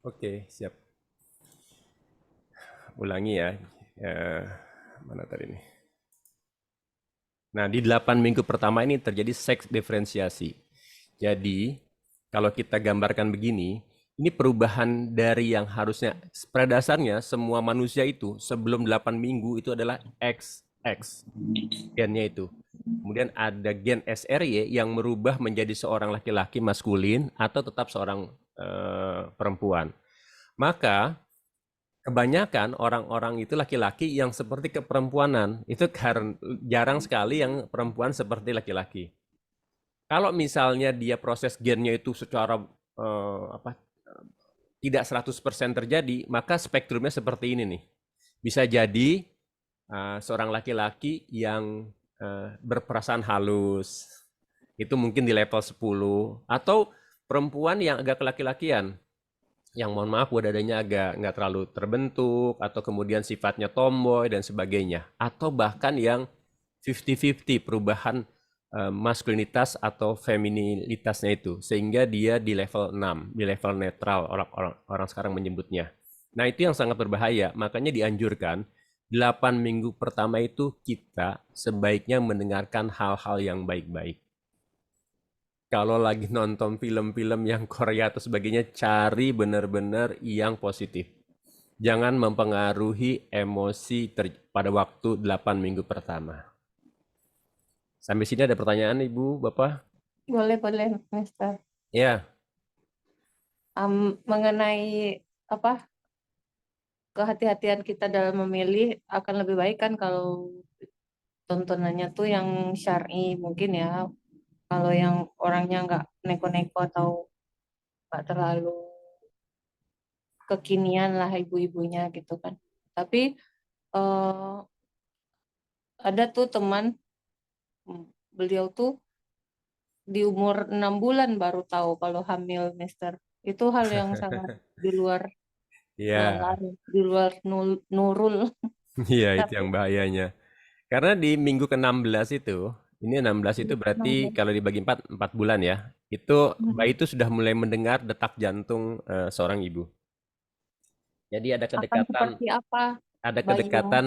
Oke, siap. Ulangi ya. Eh, Mana tadi nih? Nah, di 8 minggu pertama ini terjadi seks diferensiasi. Jadi, kalau kita gambarkan begini, ini perubahan dari yang harusnya, pada dasarnya semua manusia itu sebelum 8 minggu itu adalah XX, gennya itu. Kemudian ada gen SRY yang merubah menjadi seorang laki-laki maskulin atau tetap seorang perempuan. Maka kebanyakan orang-orang itu laki-laki yang seperti keperempuanan. Itu karena jarang sekali yang perempuan seperti laki-laki. Kalau misalnya dia proses gennya itu secara apa tidak 100% terjadi, maka spektrumnya seperti ini nih. Bisa jadi seorang laki-laki yang berperasaan halus, itu mungkin di level 10, atau perempuan yang agak laki-lakian, yang mohon maaf buat dadanya agak nggak terlalu terbentuk, atau kemudian sifatnya tomboy dan sebagainya, atau bahkan yang 50-50 perubahan maskulinitas atau feminilitasnya itu, sehingga dia di level 6, di level netral orang sekarang menyebutnya. Nah, itu yang sangat berbahaya, makanya dianjurkan 8 minggu pertama itu kita sebaiknya mendengarkan hal-hal yang baik-baik. Kalau lagi nonton film-film yang Korea atau sebagainya, cari benar-benar yang positif. Jangan mempengaruhi emosi pada waktu 8 minggu pertama. Sampai sini ada pertanyaan Ibu, Bapak? Boleh, boleh, Mister. Ya, Mengenai apa kehati-hatian kita dalam memilih akan lebih baik kan kalau tontonannya tuh yang syar'i mungkin ya. Kalau yang orangnya nggak neko-neko atau nggak terlalu kekinian lah ibu-ibunya gitu kan. Tapi eh, ada tuh teman beliau tuh di umur 6 bulan baru tahu kalau hamil, Mister. Itu hal yang sangat di luar ya, nalar, di luar nurul. iya itu Tapi yang bahayanya. Karena di minggu ke-16 itu, ini 16 itu berarti kalau dibagi 4, 4 bulan ya. Itu bayi itu sudah mulai mendengar detak jantung seorang ibu. Jadi akan seperti apa ada bayi yang kedekatan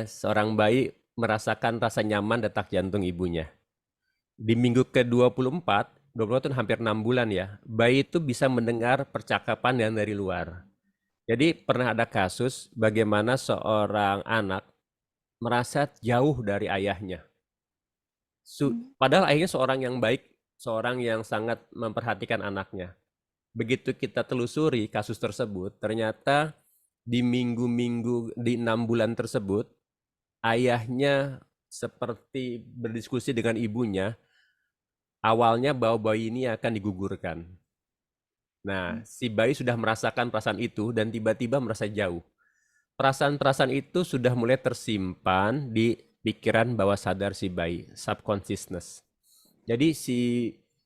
seorang bayi merasakan rasa nyaman detak jantung ibunya. Di minggu ke-24, 24 itu hampir 6 bulan ya, bayi itu bisa mendengar percakapan yang dari luar. Jadi pernah ada kasus bagaimana seorang anak merasa jauh dari ayahnya. Padahal ayahnya seorang yang baik, seorang yang sangat memperhatikan anaknya. Begitu kita telusuri kasus tersebut, ternyata di minggu-minggu di 6 bulan tersebut, ayahnya seperti berdiskusi dengan ibunya, awalnya bahwa bayi ini akan digugurkan. Nah, si bayi sudah merasakan perasaan itu dan tiba-tiba merasa jauh. Perasaan-perasaan itu sudah mulai tersimpan di pikiran bawah sadar si bayi, subconsciousness. Jadi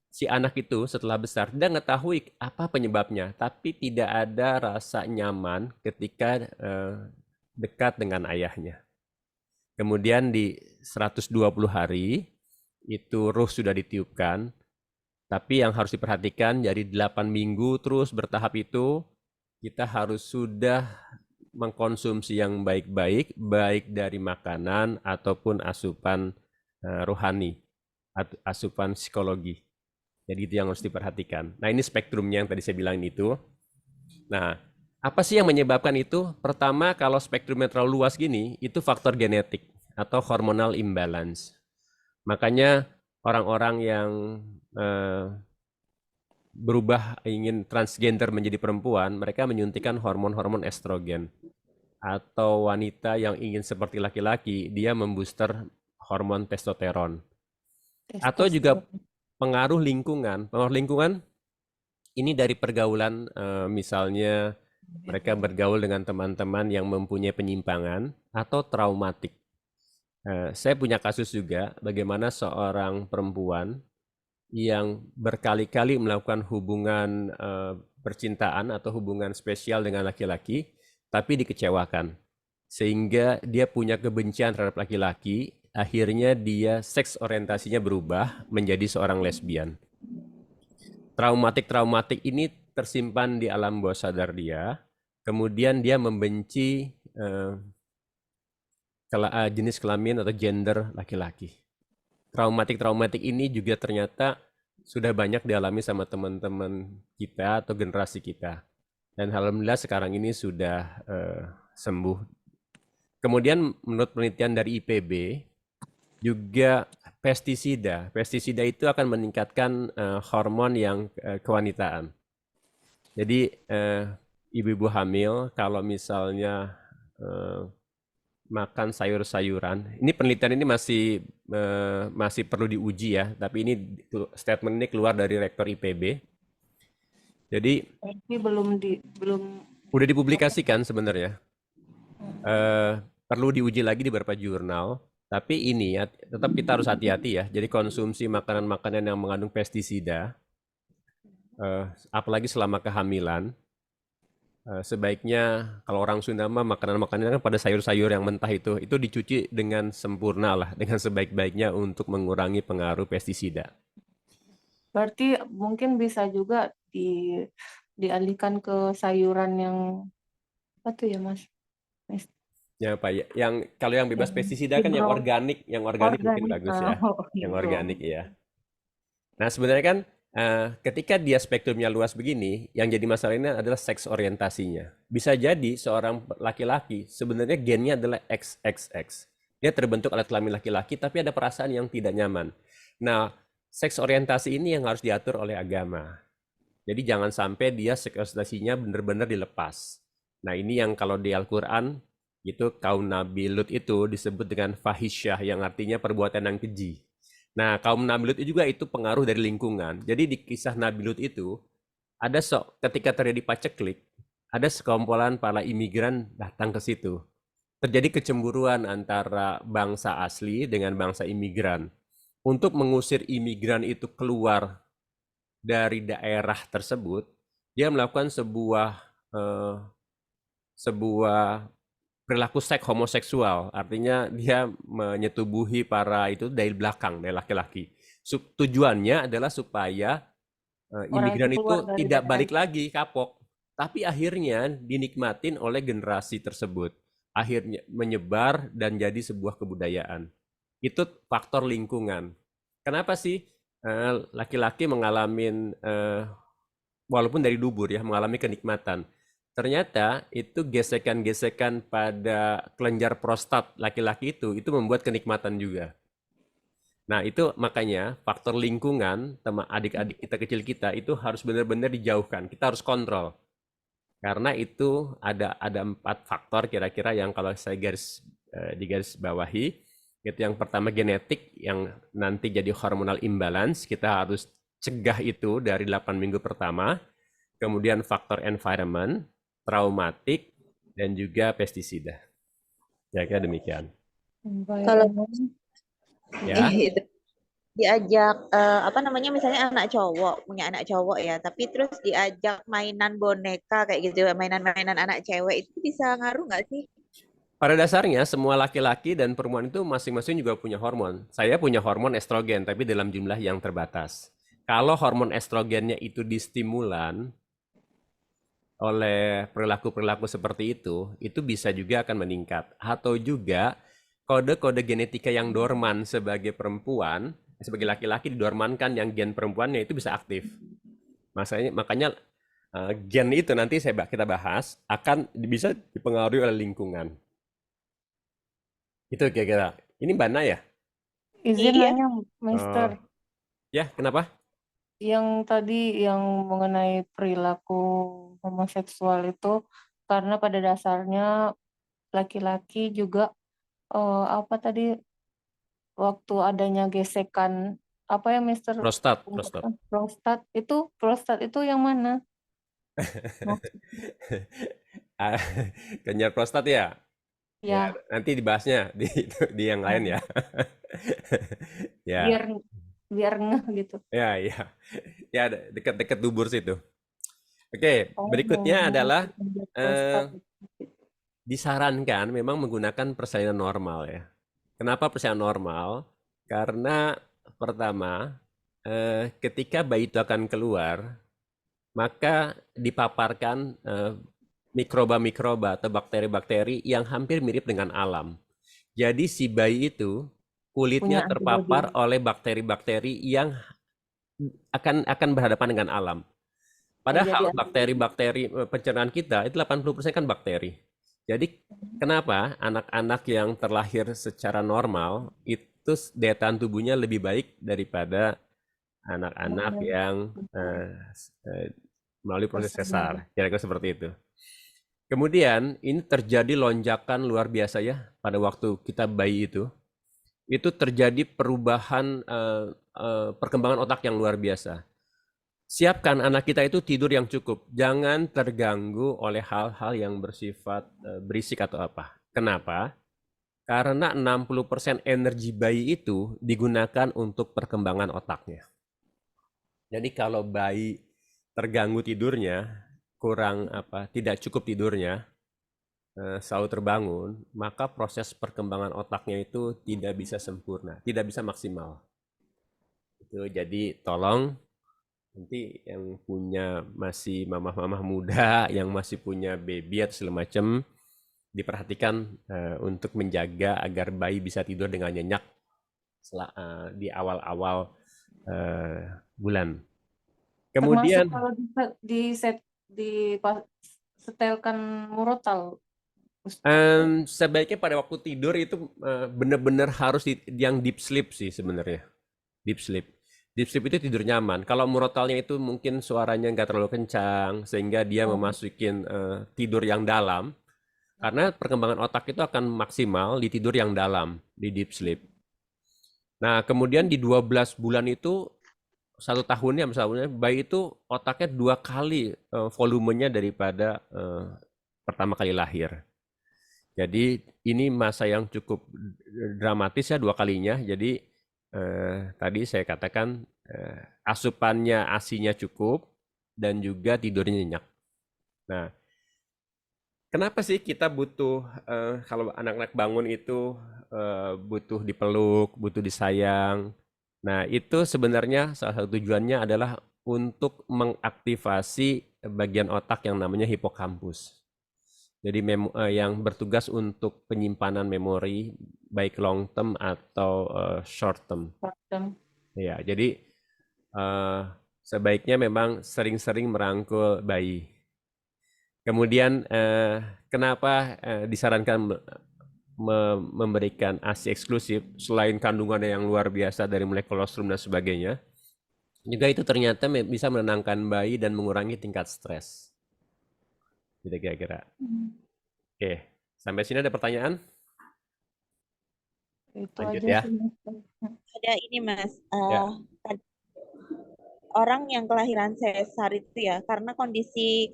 si anak itu setelah besar dia mengetahui apa penyebabnya, tapi tidak ada rasa nyaman ketika dekat dengan ayahnya. Kemudian di 120 hari itu ruh sudah ditiupkan, tapi yang harus diperhatikan dari 8 minggu terus bertahap itu kita harus sudah mengkonsumsi yang baik-baik, baik dari makanan ataupun asupan rohani, asupan psikologi. Jadi itu yang harus diperhatikan. Nah ini spektrumnya yang tadi saya bilang itu. Nah, apa sih yang menyebabkan itu? Pertama, kalau spektrumnya terlalu luas gini, itu faktor genetik atau hormonal imbalance. Makanya orang-orang yang eh, berubah ingin transgender menjadi perempuan, mereka menyuntikkan hormon-hormon estrogen. Atau wanita yang ingin seperti laki-laki, dia membooster hormon testosteron. Atau juga testosteron. pengaruh lingkungan. Pengaruh lingkungan ini dari pergaulan, misalnya mereka bergaul dengan teman-teman yang mempunyai penyimpangan atau traumatik. Saya punya kasus juga bagaimana seorang perempuan yang berkali-kali melakukan hubungan percintaan atau hubungan spesial dengan laki-laki, tapi dikecewakan. Sehingga dia punya kebencian terhadap laki-laki, akhirnya dia seks orientasinya berubah menjadi seorang lesbian. Traumatik ini tersimpan di alam bawah sadar dia. Kemudian dia membenci jenis kelamin atau gender laki-laki. Traumatik ini juga ternyata sudah banyak dialami sama teman-teman kita atau generasi kita. Dan alhamdulillah sekarang ini sudah sembuh. Kemudian menurut penelitian dari IPB, juga pestisida. Pestisida itu akan meningkatkan hormon yang kewanitaan. Jadi ibu-ibu hamil kalau misalnya makan sayur-sayuran, ini penelitian ini masih perlu diuji ya, tapi ini statement ini keluar dari rektor IPB. Jadi Tapi belum udah dipublikasikan sebenarnya. Perlu diuji lagi di beberapa jurnal. Tapi ini ya, tetap kita harus hati-hati ya. Jadi konsumsi makanan-makanan yang mengandung pestisida, apalagi selama kehamilan, sebaiknya kalau orang Sunda mah makanan-makanan kan pada sayur-sayur yang mentah itu dicuci dengan sempurna lah, dengan sebaik-baiknya untuk mengurangi pengaruh pestisida. berarti mungkin bisa juga dialihkan ke sayuran yang apa tuh ya Mas? Ya Pak, yang kalau yang bebas pestisida kan yang organik mungkin Organik. bagus ya, Oh, yang gitu. organik ya. Nah, sebenarnya kan ketika dia spektrumnya luas begini, yang jadi masalah ini adalah seks orientasinya. Bisa jadi seorang laki-laki sebenarnya gennya adalah XXX. Dia terbentuk oleh kelamin laki-laki, tapi ada perasaan yang tidak nyaman. Nah, seks orientasi ini yang harus diatur oleh agama. Jadi jangan sampai dia seks orientasinya benar-benar dilepas. Nah, ini yang kalau di Al-Quran, itu kaum Nabi Lut itu disebut dengan fahisyah, yang artinya perbuatan yang keji. Nah, kaum Nabi Lut juga itu pengaruh dari lingkungan. Jadi di kisah Nabi Lut itu, ketika terjadi paceklik, ada sekumpulan para imigran datang ke situ. Terjadi kecemburuan antara bangsa asli dengan bangsa imigran. Untuk mengusir imigran itu keluar dari daerah tersebut, dia melakukan eh, sebuah perilaku seks homoseksual, artinya dia menyetubuhi para itu dari belakang, dari laki-laki. Tujuannya adalah supaya Orang itu imigran keluar itu dari tidak daerah balik itu. lagi kapok. Tapi akhirnya dinikmatin oleh generasi tersebut. Akhirnya menyebar dan jadi sebuah kebudayaan. Itu faktor lingkungan. Kenapa sih laki-laki mengalami walaupun dari dubur ya, mengalami kenikmatan. Ternyata itu gesekan-gesekan pada kelenjar prostat laki-laki itu membuat kenikmatan juga. Nah, itu makanya faktor lingkungan sama adik-adik kita kecil kita itu harus benar-benar dijauhkan. Kita harus kontrol. Karena itu ada 4 faktor kira-kira yang kalau saya digaris bawahi. Itu yang pertama genetik yang nanti jadi hormonal imbalance, kita harus cegah itu dari 8 minggu pertama. Kemudian faktor environment, traumatik, dan juga pestisida. Ya, kira demikian. Kalau Environment. Ya, itu diajak apa namanya misalnya anak cowok punya anak cowok ya, tapi terus diajak mainan boneka kayak gitu, mainan-mainan anak cewek itu bisa ngaruh nggak sih? pada dasarnya semua laki-laki dan perempuan itu masing-masing juga punya hormon. Saya punya hormon estrogen, tapi dalam jumlah yang terbatas. Kalau hormon estrogennya itu distimulan oleh perilaku-perilaku seperti itu bisa juga akan meningkat. Atau juga kode-kode genetika yang dorman sebagai perempuan, sebagai laki-laki didormankan yang gen perempuannya itu bisa aktif. Makanya gen itu nanti kita bahas akan bisa dipengaruhi oleh lingkungan. Itu kira-kira. Ini Mbak ya? Izin Iya. nanya, Mister, Ya, kenapa? yang tadi yang mengenai perilaku homoseksual itu karena pada dasarnya laki-laki juga apa tadi waktu adanya gesekan apa ya Mister Prostat, prostat. prostat itu yang mana? Ah, kelenjar prostat ya? Ya, Ya, nanti dibahasnya di yang lain ya. Ya, biar biar ngeh gitu. ya, ya. Ya, dekat-dekat dubur situ. Oke, Oh, berikutnya adalah kelenjar prostat. eh, disarankan memang menggunakan persalinan normal ya. Kenapa persalinan normal? Karena pertama, ketika bayi itu akan keluar, maka dipaparkan mikroba-mikroba atau bakteri-bakteri yang hampir mirip dengan alam. Jadi si bayi itu kulitnya Punya terpapar antibody. oleh bakteri-bakteri yang akan berhadapan dengan alam. Yang jadi Padahal antibody. bakteri-bakteri pencernaan kita itu 80% kan bakteri. Jadi kenapa anak-anak yang terlahir secara normal itu daya tahan tubuhnya lebih baik daripada anak-anak Anak-anak yang melalui proses bersalin. sesar, kira-kira seperti itu. Kemudian ini terjadi lonjakan luar biasa ya pada waktu kita bayi itu. Itu terjadi perubahan perkembangan otak yang luar biasa. Siapkan anak kita itu tidur yang cukup. Jangan terganggu oleh hal-hal yang bersifat berisik atau apa. Kenapa? Karena 60% energi bayi itu digunakan untuk perkembangan otaknya. Jadi kalau bayi terganggu tidurnya, kurang tidak cukup tidurnya, selalu terbangun, maka proses perkembangan otaknya itu tidak bisa sempurna, tidak bisa maksimal. Itu jadi tolong nanti yang punya masih mamah-mamah muda, yang masih punya baby atau segala macam, diperhatikan untuk menjaga agar bayi bisa tidur dengan nyenyak di awal-awal bulan. Termasuk Kemudian kalau setelkan murotal, Ustaz. sebaiknya pada waktu tidur itu benar-benar harus yang deep sleep sih sebenarnya. Deep sleep. Deep sleep itu tidur nyaman. Kalau murotalnya itu mungkin suaranya nggak terlalu kencang sehingga dia memasukin tidur yang dalam. Karena perkembangan otak itu akan maksimal di tidur yang dalam, di deep sleep. Nah, kemudian di 12 bulan itu, 1 tahunnya misalnya, bayi itu otaknya 2 kali volumenya daripada pertama kali lahir. Jadi ini masa yang cukup dramatis ya 2 kalinya. Jadi tadi saya katakan asupannya ASI-nya cukup dan juga tidurnya nyenyak. Nah, kenapa sih kita butuh kalau anak-anak bangun itu butuh dipeluk, butuh disayang. Nah, itu sebenarnya salah satu tujuannya adalah untuk mengaktifasi bagian otak yang namanya hipokampus. Jadi yang bertugas untuk penyimpanan memori baik long term atau short term. Ya, jadi sebaiknya memang sering-sering merangkul bayi. Kemudian kenapa disarankan memberikan ASI eksklusif selain kandungannya yang luar biasa dari mulai kolostrum dan sebagainya, juga itu ternyata bisa menenangkan bayi dan mengurangi tingkat stres. Gitu kira-kira. Oke, sampai sini ada pertanyaan? Itu Lanjut aja ya. sih. Ada ini Mas, Ya. orang yang kelahiran sesar itu ya karena kondisi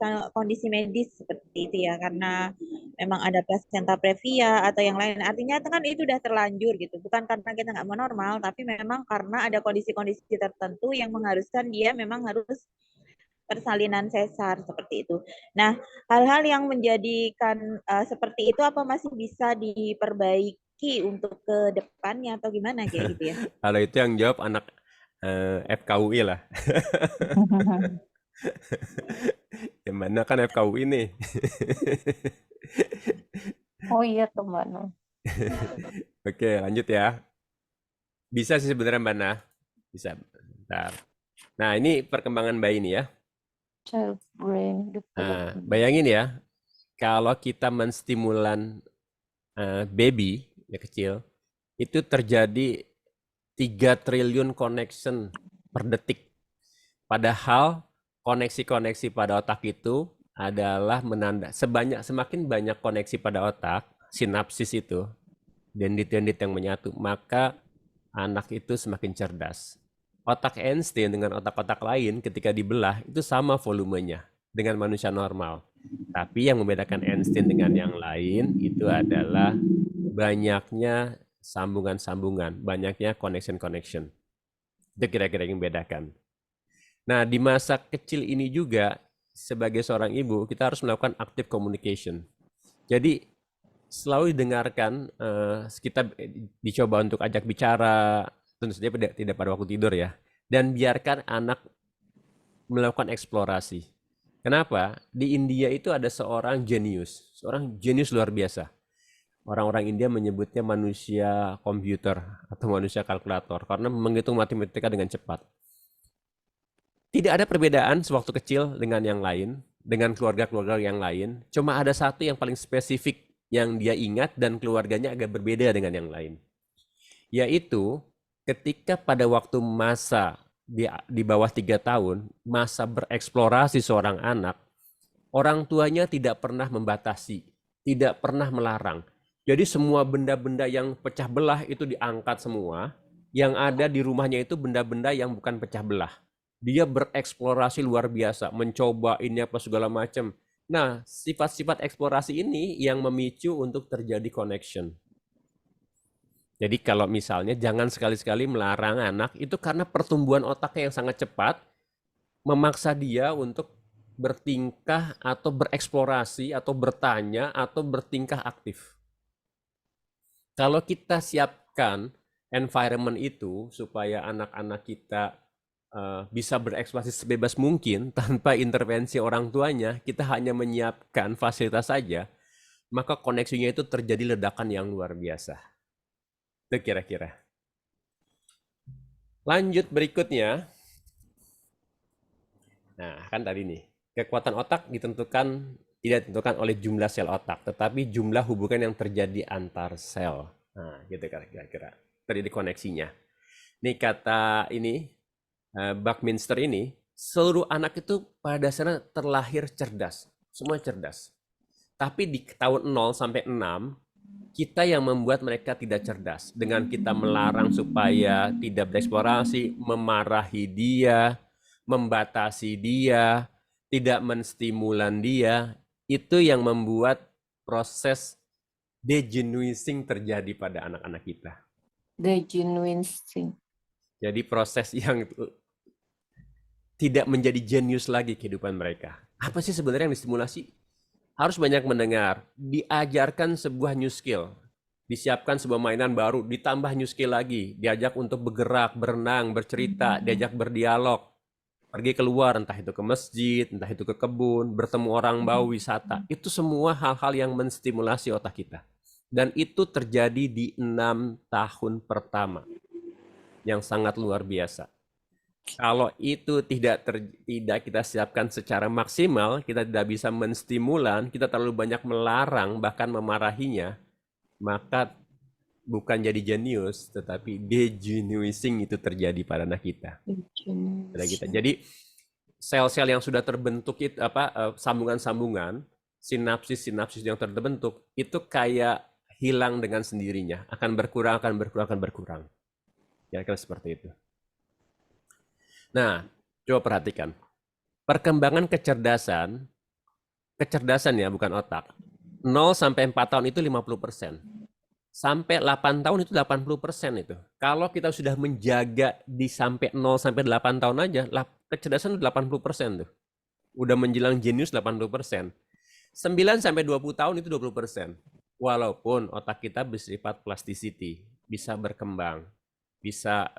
medis seperti itu ya, karena memang ada placenta previa atau yang lain, artinya kan itu udah terlanjur gitu, bukan karena kita nggak mau normal, tapi memang karena ada kondisi-kondisi tertentu yang mengharuskan dia memang harus persalinan sesar seperti itu. Nah, hal-hal yang menjadikan seperti itu apa masih bisa diperbaiki untuk ke depannya atau gimana kayak gitu ya? Kalau itu yang jawab anak FKUI lah. Yang mana kan FKUI nih. Oh iya tuh Mbak Nur. Oke, lanjut ya. Bisa sih sebenarnya Mbak Nah. Bisa. Bentar. Nah, ini perkembangan bayi nih ya. Child brain Nah, development. bayangin ya, kalau kita menstimulan baby ya kecil, itu terjadi 3 triliun connection per detik. Padahal koneksi-koneksi pada otak itu adalah semakin banyak koneksi pada otak, sinapsis itu, dendrit-dendrit yang menyatu, maka anak itu semakin cerdas. Otak Einstein dengan otak-otak lain ketika dibelah itu sama volumenya dengan manusia normal. Tapi yang membedakan Einstein dengan yang lain itu adalah banyaknya sambungan-sambungan, banyaknya connection-connection. Itu kira-kira yang membedakan. Nah, di masa kecil ini juga sebagai seorang ibu kita harus melakukan active communication. Jadi selalu didengarkan, kita dicoba untuk ajak bicara, tentu saja tidak pada waktu tidur ya. dan biarkan anak melakukan eksplorasi. Kenapa? Di India itu ada seorang jenius luar biasa. Orang-orang India menyebutnya manusia komputer atau manusia kalkulator karena menghitung matematika dengan cepat. Tidak ada perbedaan sewaktu kecil dengan yang lain, dengan keluarga-keluarga yang lain. Cuma ada satu yang paling spesifik yang dia ingat dan keluarganya agak berbeda dengan yang lain. Yaitu ketika pada waktu masa di bawah 3 tahun, masa bereksplorasi seorang anak, orang tuanya tidak pernah membatasi, tidak pernah melarang. Jadi semua benda-benda yang pecah belah itu diangkat semua. Yang ada di rumahnya itu benda-benda yang bukan pecah belah. Dia bereksplorasi luar biasa, mencoba ini apa segala macam. Nah, sifat-sifat eksplorasi ini yang memicu untuk terjadi connection. Jadi kalau misalnya jangan sekali-sekali melarang anak itu karena pertumbuhan otaknya yang sangat cepat memaksa dia untuk bertingkah atau bereksplorasi atau bertanya atau bertingkah aktif. Kalau kita siapkan environment itu supaya anak-anak kita bisa bereksplorasi sebebas mungkin tanpa intervensi orang tuanya, kita hanya menyiapkan fasilitas saja, maka koneksinya itu terjadi ledakan yang luar biasa. Itu kira-kira. Lanjut berikutnya. Nah, kan tadi nih, kekuatan otak tidak ditentukan oleh jumlah sel otak, tetapi jumlah hubungan yang terjadi antar sel. Nah, gitu kira-kira. Terjadi koneksinya. Nih kata ini, Buckminster ini, seluruh anak itu pada dasarnya terlahir cerdas. Semua cerdas. Tapi di tahun 0 sampai 6, kita yang membuat mereka tidak cerdas. Dengan kita melarang supaya tidak bereksplorasi, memarahi dia, membatasi dia, tidak menstimulan dia, itu yang membuat proses degenuising terjadi pada anak-anak kita. Degenuising. Jadi proses yang tidak menjadi jenius lagi kehidupan mereka. Apa sih sebenarnya yang distimulasi? Harus banyak mendengar, diajarkan sebuah new skill, disiapkan sebuah mainan baru, ditambah new skill lagi, diajak untuk bergerak, berenang, bercerita, diajak berdialog, pergi keluar, entah itu ke masjid, entah itu ke kebun, bertemu orang baru, wisata. Itu semua hal-hal yang menstimulasi otak kita. Dan itu terjadi di 6 tahun pertama, yang sangat luar biasa. Kalau itu tidak kita siapkan secara maksimal, kita tidak bisa menstimulan, kita terlalu banyak melarang, bahkan memarahinya, maka bukan jadi jenius, tetapi degenuising itu terjadi pada anak kita. Jadi sel-sel yang sudah terbentuk itu sambungan-sambungan, sinapsis yang terbentuk itu kayak hilang dengan sendirinya, akan berkurang. Kira-kira seperti itu. Nah, coba perhatikan. Perkembangan kecerdasan ya, bukan otak. 0 sampai 4 tahun itu 50%. Sampai 8 tahun itu 80% itu. Kalau kita sudah menjaga di sampai 0 sampai 8 tahun aja, kecerdasan 80% tuh. Udah menjelang jenius 80%. 9 sampai 20 tahun itu 20%. Walaupun otak kita bersifat plasticity, bisa berkembang, bisa.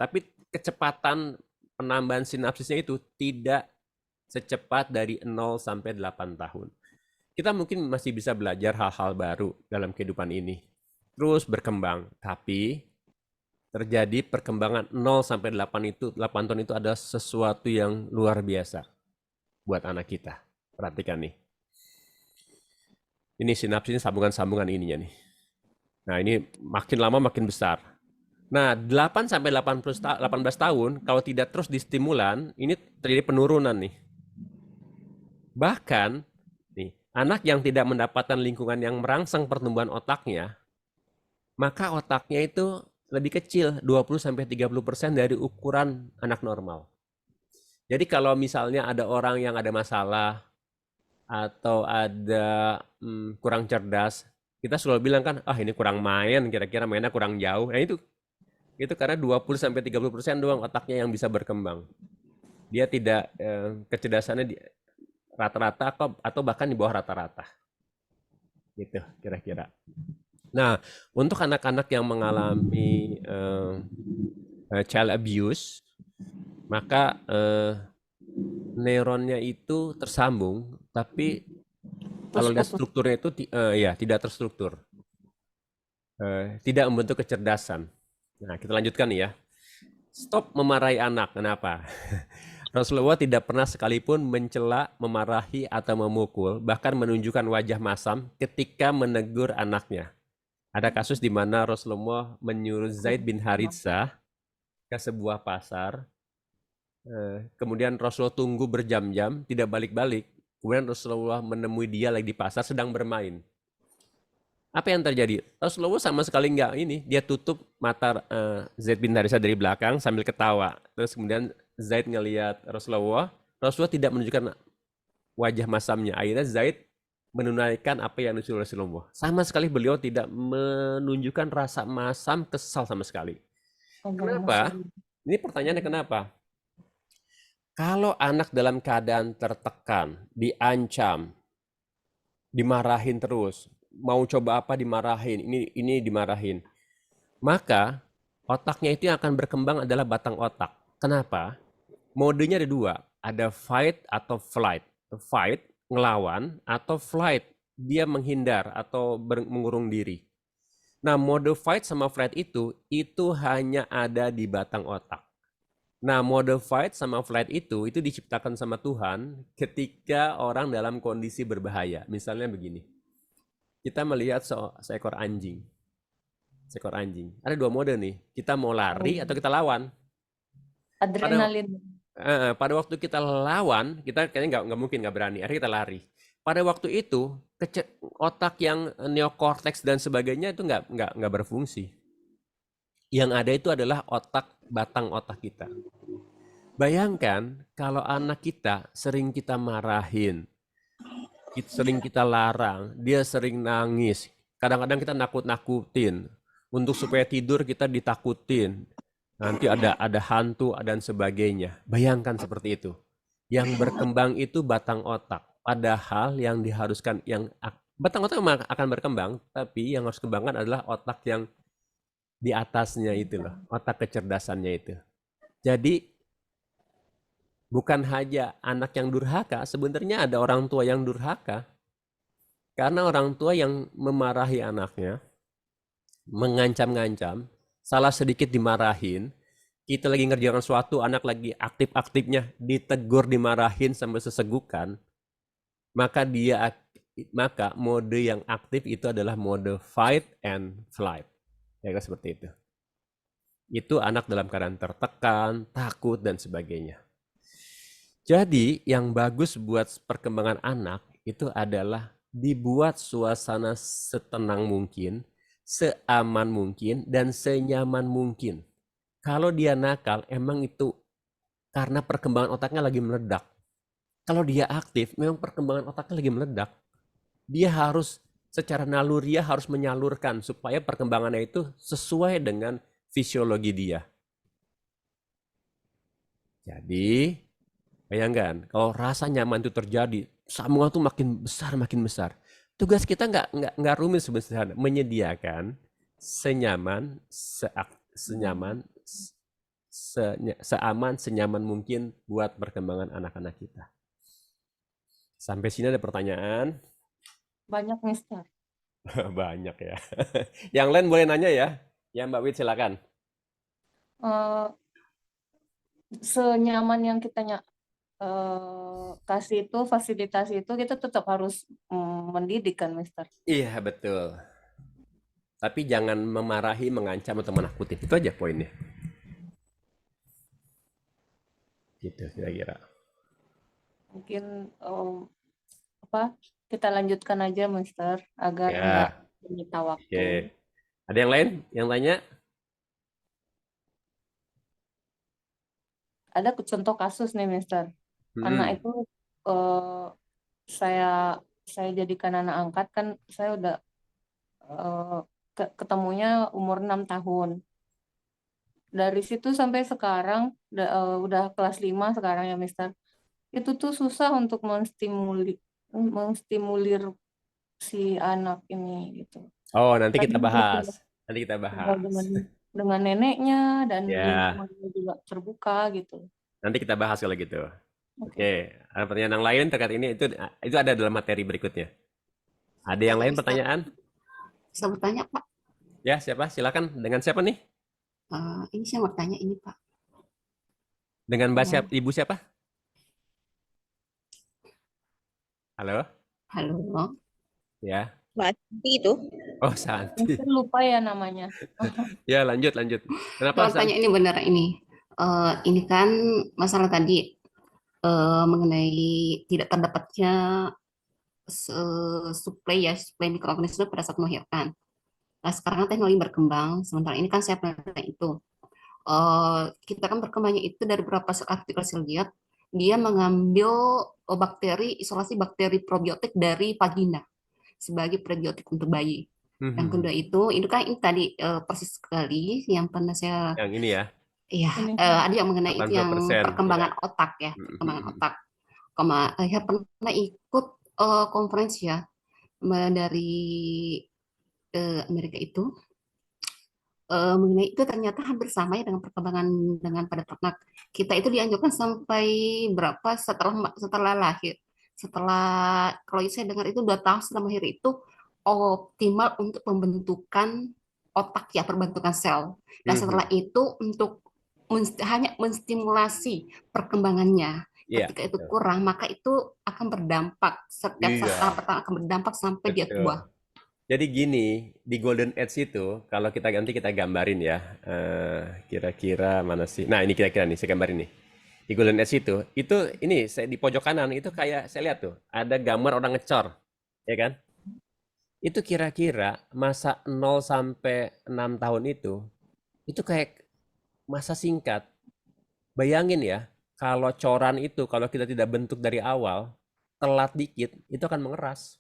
Tapi kecepatan penambahan sinapsisnya itu tidak secepat dari 0 sampai 8 tahun. Kita mungkin masih bisa belajar hal-hal baru dalam kehidupan ini. Terus berkembang, tapi terjadi perkembangan 0 sampai 8 tahun itu adalah sesuatu yang luar biasa buat anak kita. Perhatikan nih. Ini sinapsisnya sambungan-sambungan ininya nih. Nah, ini makin lama makin besar. Nah, 8 sampai 18 tahun kalau tidak terus distimulan, ini terjadi penurunan nih. Bahkan nih, anak yang tidak mendapatkan lingkungan yang merangsang pertumbuhan otaknya, maka otaknya itu lebih kecil, 20 sampai 30% dari ukuran anak normal. Jadi kalau misalnya ada orang yang ada masalah atau ada kurang cerdas, kita selalu bilang kan, ini kurang main, kira-kira mainnya kurang jauh. Nah, itu karena 20 sampai 30% doang otaknya yang bisa berkembang. Dia tidak kecerdasannya rata-rata atau bahkan di bawah rata-rata. Gitu kira-kira. Nah, untuk anak-anak yang mengalami child abuse, Maka neuronnya itu tersambung, tapi kalau lihat Putus-putus. strukturnya itu ya tidak terstruktur, tidak membentuk kecerdasan. Nah, kita lanjutkan nih ya. Stop memarahi anak. Kenapa? Rasulullah tidak pernah sekalipun mencela, memarahi, atau memukul, bahkan menunjukkan wajah masam ketika menegur anaknya. Ada kasus di mana Rasulullah menyuruh Zaid bin Haritsah ke sebuah pasar, kemudian Rasulullah tunggu berjam-jam, tidak balik-balik. Kemudian Rasulullah menemui dia lagi di pasar sedang bermain. Apa yang terjadi? Rasulullah sama sekali nggak ini, dia tutup mata Zaid bin Haritsah dari belakang sambil ketawa. Terus kemudian Zaid ngelihat Rasulullah, Rasulullah tidak menunjukkan wajah masamnya. Akhirnya Zaid menunaikan apa yang disuruh Rasulullah. Sama sekali beliau tidak menunjukkan rasa masam, kesal sama sekali. Allahumma Kenapa? sholli. Ini pertanyaannya kenapa? Kalau anak dalam keadaan tertekan, diancam, dimarahin terus, mau coba apa dimarahin, ini dimarahin, maka otaknya itu yang akan berkembang adalah batang otak. Kenapa? Modenya ada dua, ada fight atau flight. Fight, ngelawan, atau flight, dia menghindar atau mengurung diri. Nah, mode fight sama flight itu hanya ada di batang otak. Nah, mode fight sama flight itu diciptakan sama Tuhan ketika orang dalam kondisi berbahaya. Misalnya begini, kita melihat seekor anjing. Seekor anjing. Ada dua mode nih, kita mau lari atau kita lawan. Pada Adrenalin. pada waktu kita lawan, kita kayaknya nggak mungkin nggak berani, akhirnya kita lari. Pada waktu itu, otak yang neokortex dan sebagainya itu nggak berfungsi. Yang ada itu adalah batang otak kita. Bayangkan kalau anak kita sering kita marahin, sering kita larang, dia sering nangis. Kadang-kadang kita nakut-nakutin. Untuk supaya tidur kita ditakutin. Nanti ada hantu dan sebagainya. Bayangkan seperti itu. Yang berkembang itu batang otak. Padahal yang diharuskan, batang otak memang akan berkembang, tapi yang harus kembangkan adalah otak yang di atasnya itu loh. Otak kecerdasannya itu. Jadi bukan hanya anak yang durhaka, sebenarnya ada orang tua yang durhaka. Karena orang tua yang memarahi anaknya, mengancam-ngancam, salah sedikit dimarahin, kita lagi ngerjakan sesuatu, anak lagi aktif-aktifnya, ditegur, dimarahin sampai sesegukan, maka mode yang aktif itu adalah mode fight and flight. Ya kan seperti itu. Itu anak dalam keadaan tertekan, takut, dan sebagainya. Jadi yang bagus buat perkembangan anak itu adalah dibuat suasana setenang mungkin, seaman mungkin, dan senyaman mungkin. Kalau dia nakal, emang itu karena perkembangan otaknya lagi meledak. Kalau dia aktif, memang perkembangan otaknya lagi meledak. Dia harus secara naluriah harus menyalurkan supaya perkembangannya itu sesuai dengan fisiologi dia. Jadi bayangkan, kalau rasa nyaman itu terjadi, sambungan tuh makin besar. Tugas kita nggak rumit sebenarnya, menyediakan seaman, senyaman mungkin buat perkembangan anak-anak kita. Sampai sini ada pertanyaan? Banyak, Mister. Banyak ya. Yang lain boleh nanya ya. Ya Mbak Wid silakan. Eh, senyaman yang kita kasih itu, fasilitas itu kita tetap harus mendidik kan, Mister. Iya betul. Tapi jangan memarahi, mengancam, atau menakuti. Itu aja poinnya. Gitu kira-kira. Mungkin kita lanjutkan aja, Mister, agar Ya. enggak menyita waktu. Oke. Ada yang lain yang tanya? Ada contoh kasus nih, Mister. Anak itu eh, saya jadikan anak angkat kan, saya udah ketemunya umur 6 tahun. Dari situ sampai sekarang udah kelas 5 sekarang ya, Mister. Itu tuh susah untuk menstimulir si anak ini gitu. Oh, nanti kita Kadang bahas. Nanti kita bahas. bagaimana? dengan neneknya dan Ya, lingkungannya juga terbuka gitu. nanti kita bahas kalau gitu. Oke. Oke, ada pertanyaan yang lain terkait ini itu ada dalam materi berikutnya. Ada yang Kalau lain bisa pertanyaan? bisa bertanya Pak, Ya, siapa? Silakan. Dengan siapa nih? ini saya mau tanya ini Pak. Dengan Mbak siapa? Eh, Ibu siapa? Halo? halo, Ya. Mbak Santi itu. Oh, Santi. Mungkin lupa ya namanya. Ya, lanjut, lanjut. saya Kenapa, mau tanya San? ini benar ini. Ini kan masalah tadi mengenai tidak terdapatnya suplai mikroorganisme pada saat melahirkan. Nah, sekarang kan teknologi berkembang, sementara ini kan saya pernah itu. Kita kan berkembangnya itu dari beberapa artikel saya lihat, dia mengambil isolasi bakteri probiotik dari vagina sebagai prebiotik untuk bayi. Yang kedua itu kan ini tadi persis sekali yang pernah saya, Yang ini ya, iya, Ini ada yang mengenai itu yang 80%. Ya. perkembangan otak ya, perkembangan otak. Saya pernah ikut konferensi ya dari Amerika itu mengenai itu ternyata hampir sama ya dengan perkembangan dengan pada ternak. Kita itu dianjurkan sampai berapa setelah lahir. Setelah kalau saya dengar itu 2 tahun setelah lahir itu optimal untuk pembentukan otak ya, pembentukan sel. Dan setelah itu untuk hanya menstimulasi perkembangannya. Iya, Ketika itu kurang, maka itu akan berdampak setiap iya, tahap pertama akan berdampak sampai dia betul. tua. Jadi gini, di Golden Age itu, kalau kita nanti kita gambarin ya, kira-kira mana sih? Nah, ini kira-kira nih, saya gambarin nih. Di Golden Age itu ini saya di pojok kanan itu kayak saya lihat tuh, ada gambar orang ngecor, ya kan? Itu kira-kira masa 0 sampai 6 tahun itu kayak masa singkat. Bayangin ya, kalau coran itu kalau kita tidak bentuk dari awal, telat dikit, itu akan mengeras.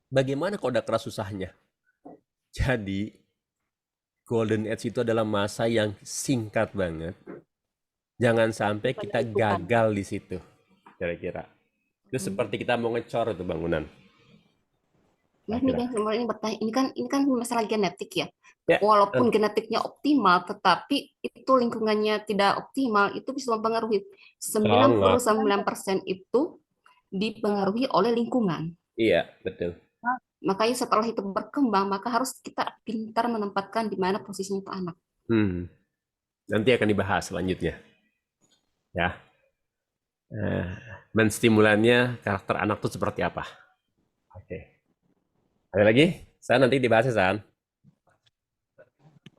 Bagaimana kalau udah keras susahnya? Jadi, Golden Age itu adalah masa yang singkat banget. Jangan sampai kita Menentukan. gagal di situ, kira-kira. Itu seperti kita mau ngecor itu bangunan. Nah, Kira-kira. ini bertanya, ini kan masalah genetik ya. Ya, Walaupun genetiknya optimal, tetapi itu lingkungannya tidak optimal, itu bisa mempengaruhi. sangat. 99% itu dipengaruhi oleh lingkungan. Iya, betul. Makanya setelah itu berkembang, maka harus kita pintar menempatkan di mana posisinya itu anak. Nanti akan dibahas selanjutnya. Ya. Menstimulannya karakter anak itu seperti apa? Oke. Ada lagi? San, nanti dibahas ya, San.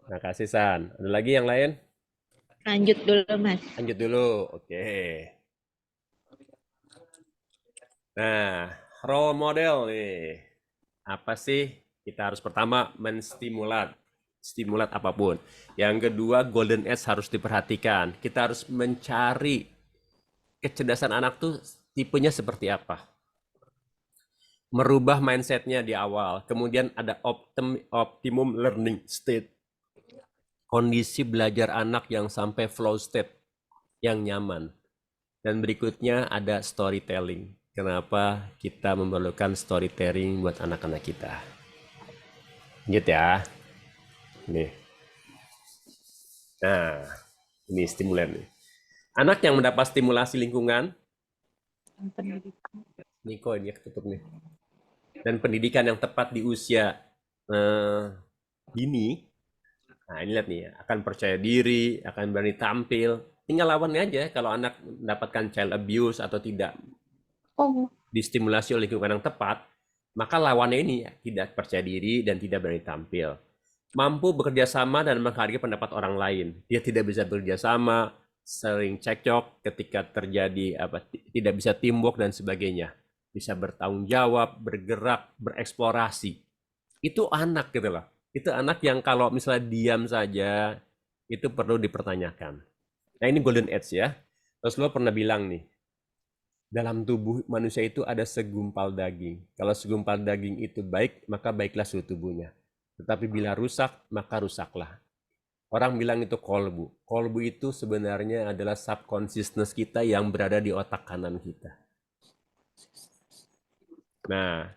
Terima kasih, San. Ada lagi yang lain? Lanjut dulu, Mas. Lanjut dulu. Oke. Nah, role model nih. Apa sih? Kita harus pertama menstimulat. Stimulat apapun. Yang kedua, golden age harus diperhatikan. Kita harus mencari kecerdasan anak tuh tipenya seperti apa. Merubah mindsetnya di awal. Kemudian ada optimum learning state. Kondisi belajar anak yang sampai flow state yang nyaman. Dan berikutnya ada storytelling. Kenapa kita memerlukan storytelling buat anak-anak kita. Lanjut ya. Nih. Nah, ini stimulan nih. Anak yang mendapat stimulasi lingkungan, Pendidikan. Niko ini ketutup nih. Dan pendidikan yang tepat di usia dini, nah ini lihat nih, akan percaya diri, akan berani tampil. Tinggal lawannya aja kalau anak mendapatkan child abuse atau tidak Oh, distimulasi oleh lingkungan yang tepat, maka lawannya ini tidak percaya diri dan tidak berani tampil. Mampu bekerja sama dan menghargai pendapat orang lain. Dia tidak bisa bekerja sama, sering cekcok ketika terjadi tidak bisa teamwork dan sebagainya. Bisa bertanggung jawab, bergerak, bereksplorasi. Itu anak gitu loh. Itu anak yang kalau misalnya diam saja, itu perlu dipertanyakan. Nah ini golden age ya. Rasulullah pernah bilang nih, dalam tubuh manusia itu ada segumpal daging. Kalau segumpal daging itu baik, maka baiklah seluruh tubuhnya. Tetapi bila rusak, maka rusaklah. Orang bilang itu kolbu. Kolbu itu sebenarnya adalah subconsciousness kita yang berada di otak kanan kita. Nah,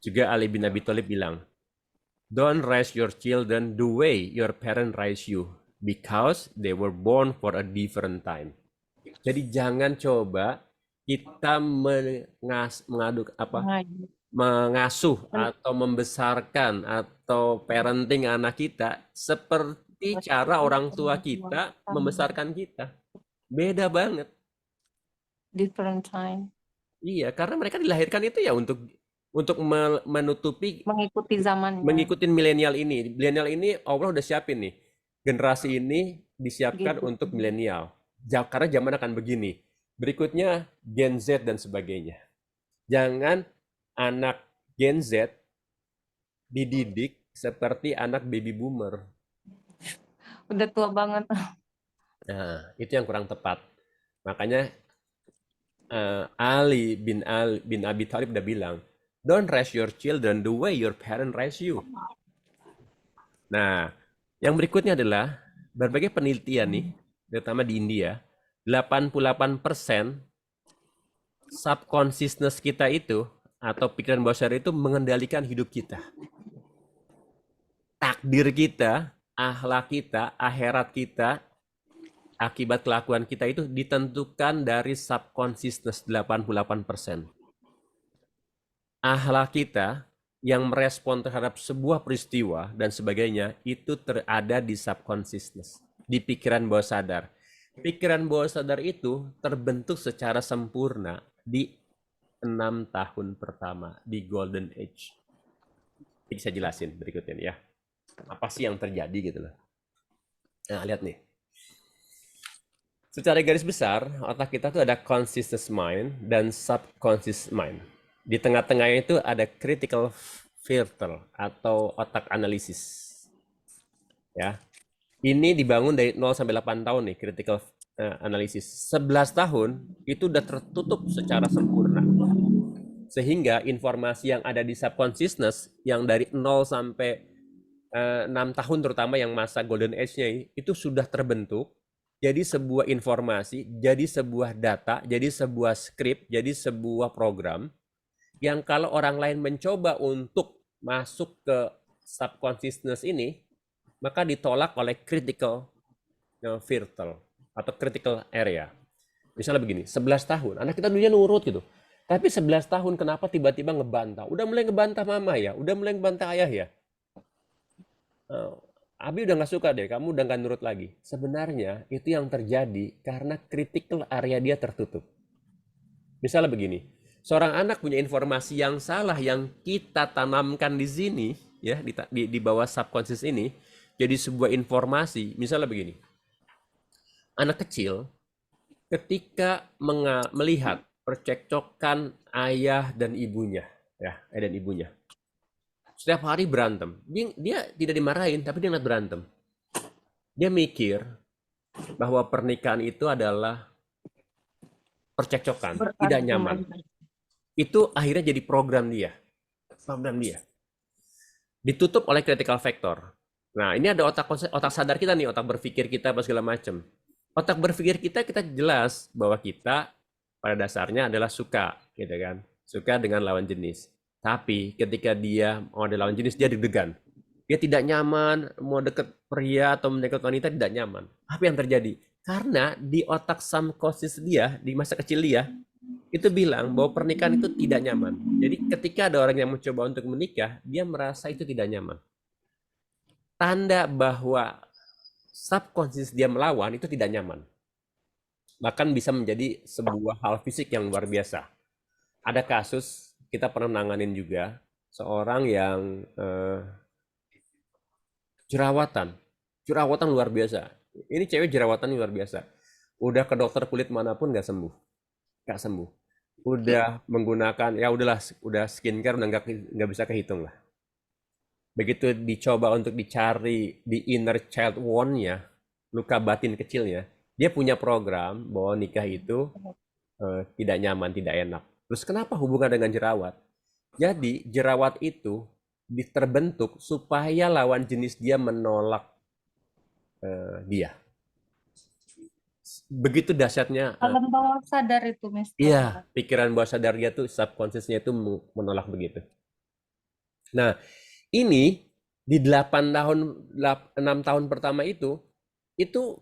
juga Ali bin Abi Thalib bilang, Don't raise your children the way your parents raise you, because they were born for a different time. Jadi jangan coba kita Mengaji. mengasuh atau membesarkan atau parenting anak kita seperti cara orang tua kita membesarkan kita. Beda banget. Different time. Iya, karena mereka dilahirkan itu ya untuk menutupi, Mengikuti zamannya. mengikuti milenial ini. Milenial ini Allah udah siapin nih. Generasi ini disiapkan Gitu. untuk milenial. Karena zaman akan begini. Berikutnya Gen Z dan sebagainya. Jangan anak Gen Z dididik seperti anak baby boomer. Udah tua banget. Nah, itu yang kurang tepat. Makanya Ali bin Abi Thalib udah bilang, don't raise your children the way your parents raise you. Nah, yang berikutnya adalah berbagai penelitian nih, terutama di India, 88% subconsciousness kita itu atau pikiran bawah sadar itu mengendalikan hidup kita. Takdir kita, akhlak kita, akhirat kita, akibat kelakuan kita itu ditentukan dari subconsciousness 88%. Akhlak kita yang merespon terhadap sebuah peristiwa dan sebagainya itu terada di subconsciousness, di pikiran bawah sadar. Pikiran bawah sadar itu terbentuk secara sempurna di 6 tahun pertama, di Golden Age. Ini saya jelasin berikutnya ya. Apa sih yang terjadi gitu loh. Nah, lihat nih. Secara garis besar, otak kita tuh ada conscious mind dan subconscious mind. Di tengah-tengahnya itu ada critical filter atau otak analisis. Ya. Ini dibangun dari 0 sampai 8 tahun nih, critical analisis. 11 tahun itu udah tertutup secara sempurna. Sehingga informasi yang ada di subconsciousness yang dari 0 sampai 6 tahun terutama yang masa golden age-nya itu sudah terbentuk jadi sebuah informasi, jadi sebuah data, jadi sebuah skrip, jadi sebuah program yang kalau orang lain mencoba untuk masuk ke subconsciousness ini, maka ditolak oleh critical filter atau critical area. Misalnya begini, 11 tahun, anak kita dulunya nurut gitu. Tapi 11 tahun kenapa tiba-tiba ngebantah? Udah mulai ngebantah mama ya, udah mulai ngebantah ayah ya. Abi udah nggak suka deh, kamu udah nggak nurut lagi. Sebenarnya itu yang terjadi karena critical area dia tertutup. Misalnya begini, seorang anak punya informasi yang salah yang kita tanamkan di sini, ya di bawah subconscious ini, jadi sebuah informasi. Misalnya begini, anak kecil ketika melihat percekcokan ayah dan ibunya, ya ayah dan ibunya. Setiap hari berantem. Dia tidak dimarahin, tapi dia ngeliat berantem. Dia mikir bahwa pernikahan itu adalah percekcokan, tidak nyaman. Itu akhirnya jadi program dia. Ditutup oleh critical factor. Nah, ini ada otak sadar kita nih, otak berpikir kita apa segala macam. Otak berpikir kita jelas bahwa kita pada dasarnya adalah suka, gitu kan? Suka dengan lawan jenis. Tapi ketika dia mau ada lawan jenis, dia deg-degan. Dia tidak nyaman, mau deket pria atau mendekat wanita tidak nyaman. Apa yang terjadi? Karena di otak subconscious dia, di masa kecil dia, itu bilang bahwa pernikahan itu tidak nyaman. Jadi ketika ada orang yang mencoba untuk menikah, dia merasa itu tidak nyaman. Tanda bahwa subconscious dia melawan itu tidak nyaman. Bahkan bisa menjadi sebuah hal fisik yang luar biasa. Ada kasus kita pernah nanganin juga seorang yang jerawatan luar biasa. Ini cewek jerawatan luar biasa. Udah ke dokter kulit manapun nggak sembuh. Udah menggunakan udah skincare udah nggak bisa kehitung lah. Begitu dicoba untuk dicari di inner child wound-nya, luka batin kecilnya, dia punya program bahwa nikah itu tidak nyaman, tidak enak. Terus kenapa hubungan dengan jerawat? Jadi jerawat itu terbentuk supaya lawan jenis dia menolak dia. Begitu dahsyatnya. Alam bawah sadar itu, Mister. Iya, pikiran bawah sadar dia tuh, subconsciousnya itu menolak begitu. Nah, ini Di 6 tahun pertama itu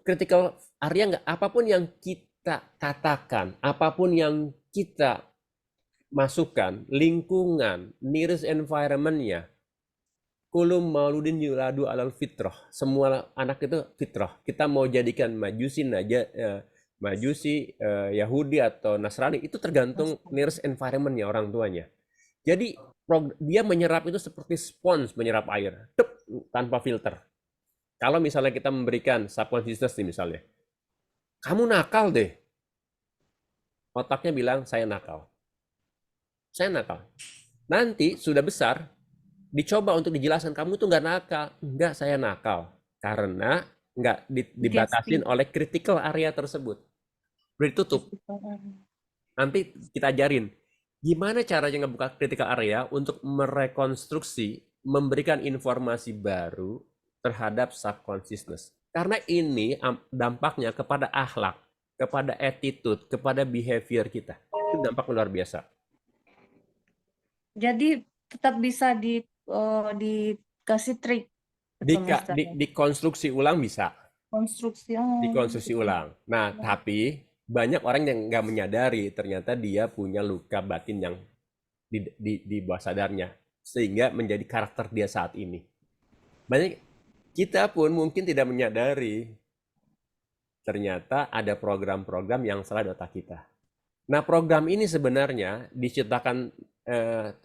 critical area nggak, apapun yang kita katakan, apapun yang kita masukkan, lingkungan, nearest environment-nya, kulum mauludin yuladu alal fitrah. Semua anak itu fitrah. Kita mau jadikan majusi, Yahudi atau Nasrani, itu tergantung nearest environment-nya, orang tuanya. Jadi dia menyerap itu seperti spons menyerap air, tanpa filter. Kalau misalnya kita memberikan subconsciousness nih misalnya, kamu nakal deh. Otaknya bilang, saya nakal. Saya nakal. Nanti sudah besar, dicoba untuk dijelaskan, kamu tuh nggak nakal. Enggak, saya nakal. Karena nggak dibatasin oleh critical area tersebut. Udah ditutup. Nanti kita ajarin, gimana caranya ngebuka critical area untuk merekonstruksi, memberikan informasi baru terhadap subconsciousness. Karena ini dampaknya kepada akhlak, kepada attitude, kepada behavior kita. Itu dampak luar biasa. Jadi tetap bisa dikasih trik. Dikonstruksi ulang bisa. Konstruksi. Dikonstruksi ulang. Nah, tapi banyak orang yang nggak menyadari ternyata dia punya luka batin yang di bawah sadarnya, sehingga menjadi karakter dia saat ini. Banyak kita pun mungkin tidak menyadari ternyata ada program-program yang salah di otak kita. Nah, program ini sebenarnya diciptakan,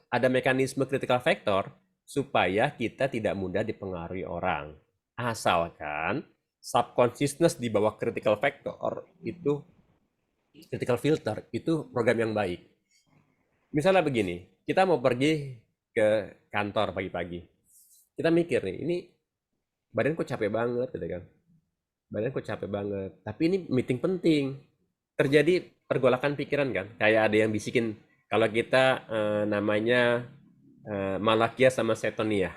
ada mekanisme critical factor supaya kita tidak mudah dipengaruhi orang. Asalkan subconsciousness di bawah critical factor itu, critical filter itu program yang baik. Misalnya begini, kita mau pergi ke kantor pagi-pagi. Kita mikir nih, ini badan kok capek banget gitu kan. Badan kok capek banget. Tapi ini meeting penting. Terjadi pergolakan pikiran kan. Kayak ada yang bisikin, kalau kita namanya Malakia sama Setonia.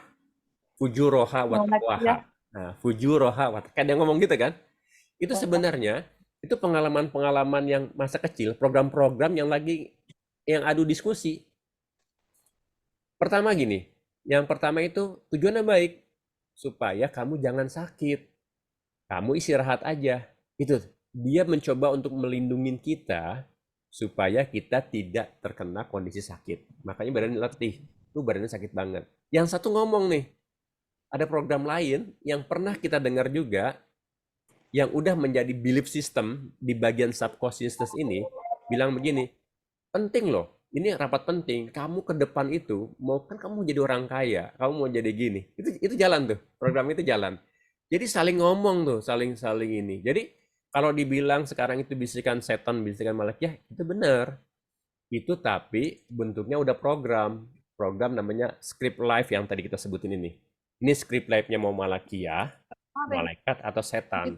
Fujuroha wa taqwaha. Nah, fujuroha wa taqwaha. Kayak dia ngomong gitu kan. Itu sebenarnya itu pengalaman-pengalaman yang masa kecil, program-program yang adu diskusi. Pertama gini, yang pertama itu tujuannya baik, supaya kamu jangan sakit, kamu istirahat aja. Itu dia mencoba untuk melindungi kita supaya kita tidak terkena kondisi sakit. Makanya badan letih, tuh badannya sakit banget. Yang satu ngomong nih, ada program lain yang pernah kita dengar juga, yang udah menjadi belief system di bagian subconsciousness ini, bilang begini, penting loh, ini rapat penting, kamu ke depan itu, mau kan kamu jadi orang kaya, kamu mau jadi gini, itu jalan tuh, program itu jalan. Jadi saling ngomong tuh, saling ini. Jadi kalau dibilang sekarang itu bisikan setan, bisikan malaikat, itu benar. Itu tapi bentuknya udah program namanya script life yang tadi kita sebutin ini. Ini script life-nya mau malaikat atau setan.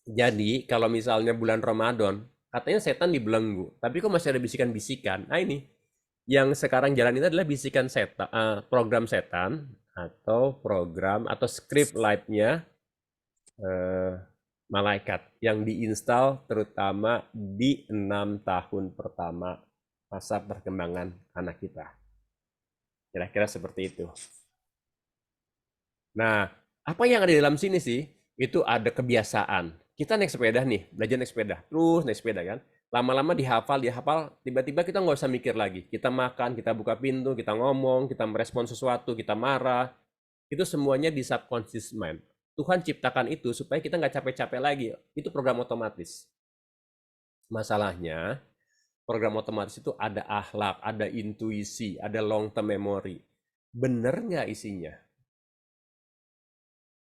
Jadi kalau misalnya bulan Ramadan, katanya setan dibelenggu, tapi kok masih ada bisikan-bisikan. Nah ini, yang sekarang jalan itu adalah bisikan setan, program setan, atau program atau script life-nya malaikat yang diinstal terutama di 6 tahun pertama masa perkembangan anak kita. Kira-kira seperti itu. Nah, apa yang ada di dalam sini sih? Itu ada kebiasaan. Kita naik sepeda nih, belajar naik sepeda, terus naik sepeda kan. Lama-lama dihafal, tiba-tiba kita nggak usah mikir lagi. Kita makan, kita buka pintu, kita ngomong, kita merespon sesuatu, kita marah. Itu semuanya di subconscious mind. Tuhan ciptakan itu supaya kita nggak capek-capek lagi. Itu program otomatis. Masalahnya, program otomatis itu ada akhlak, ada intuisi, ada long term memory. Bener nggak isinya?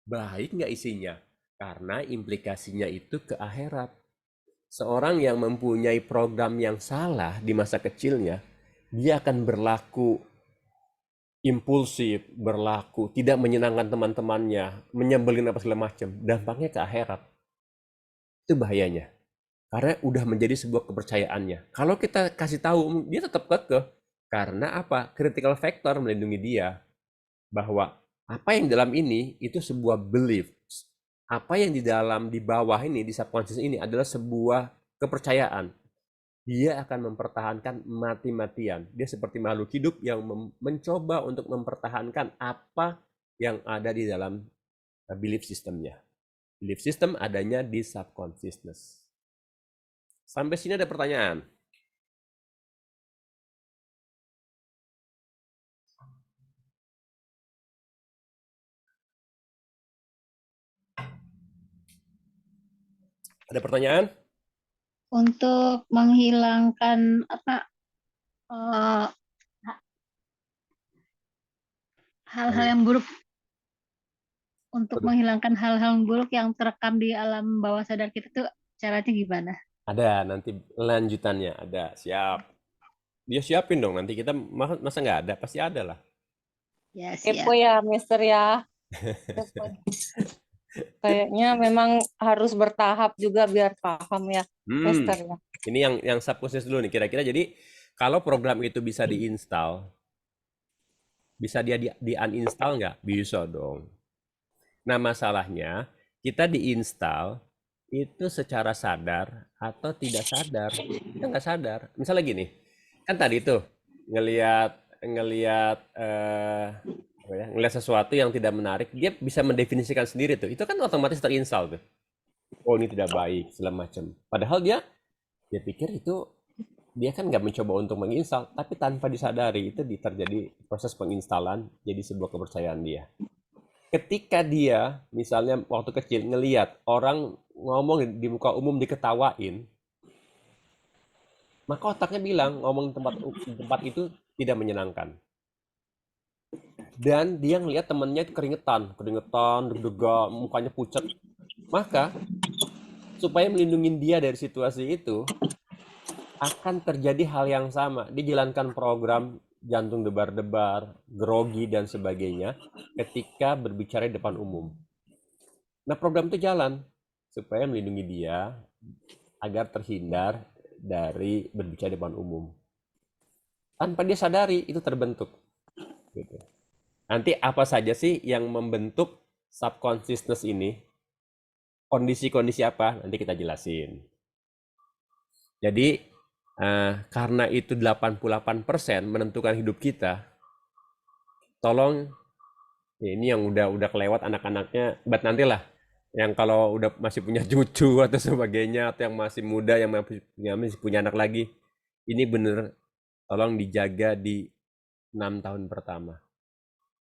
Baik nggak isinya? Karena implikasinya itu ke akhirat. Seorang yang mempunyai program yang salah di masa kecilnya, dia akan berlaku impulsif, berlaku tidak menyenangkan teman-temannya, menyebelin apa segala macam. Dampaknya ke akhirat. Itu bahayanya. Karena udah menjadi sebuah kepercayaannya. Kalau kita kasih tahu, dia tetap kekeh. Karena apa? Critical factor melindungi dia. Bahwa apa yang dalam ini itu sebuah belief. Apa yang di dalam, di bawah ini, di subconscious ini adalah sebuah kepercayaan. dia akan mempertahankan mati-matian. Dia seperti makhluk hidup yang mencoba untuk mempertahankan apa yang ada di dalam belief systemnya. Belief system adanya di subconsciousness. Sampai sini ada pertanyaan? Ada pertanyaan? Untuk menghilangkan hal-hal yang buruk, untuk Waduh. menghilangkan hal-hal yang buruk yang terekam di alam bawah sadar kita tuh caranya gimana? Ada nanti lanjutannya, ada. Siap. Dia siapin dong, nanti kita masa nggak ada? Pasti ada lah. Ya, Kepo siap. ya, Mister ya. Kepo. Kayaknya memang harus bertahap juga biar paham ya, Mister ya. Ini yang subconscious dulu nih, kira-kira. Jadi kalau program itu bisa diinstal, bisa dia di uninstall nggak? Bisa dong. Nah, masalahnya kita diinstal itu secara sadar atau tidak sadar. Kita nggak sadar. Misalnya gini, kan tadi tuh ngelihat ngelihat sesuatu yang tidak menarik, dia bisa mendefinisikan sendiri tuh. Itu kan otomatis terinstal tuh. Oh, ini tidak baik, segala macam. Padahal dia pikir itu, dia kan nggak mencoba untuk menginstal, tapi tanpa disadari itu terjadi proses penginstalan, jadi sebuah kepercayaan dia. Ketika dia misalnya waktu kecil ngelihat orang ngomong di muka umum diketawain, maka otaknya bilang ngomong tempat itu tidak menyenangkan. Dan dia ngelihat temennya itu keringetan, deg-degan, mukanya pucat. Maka supaya melindungi dia dari situasi itu, akan terjadi hal yang sama. Dijalankan program jantung debar-debar, grogi dan sebagainya ketika berbicara di depan umum. Nah, program itu jalan supaya melindungi dia agar terhindar dari berbicara di depan umum. Tanpa dia sadari itu terbentuk. Gitu. Nanti apa saja sih yang membentuk subconsciousness ini? Kondisi-kondisi apa? Nanti kita jelasin. Jadi karena itu 88% menentukan hidup kita, tolong ya ini yang udah kelewat anak-anaknya, buat nantilah yang kalau udah masih punya cucu atau sebagainya, atau yang masih muda yang masih punya anak lagi, ini bener tolong dijaga di 6 tahun pertama.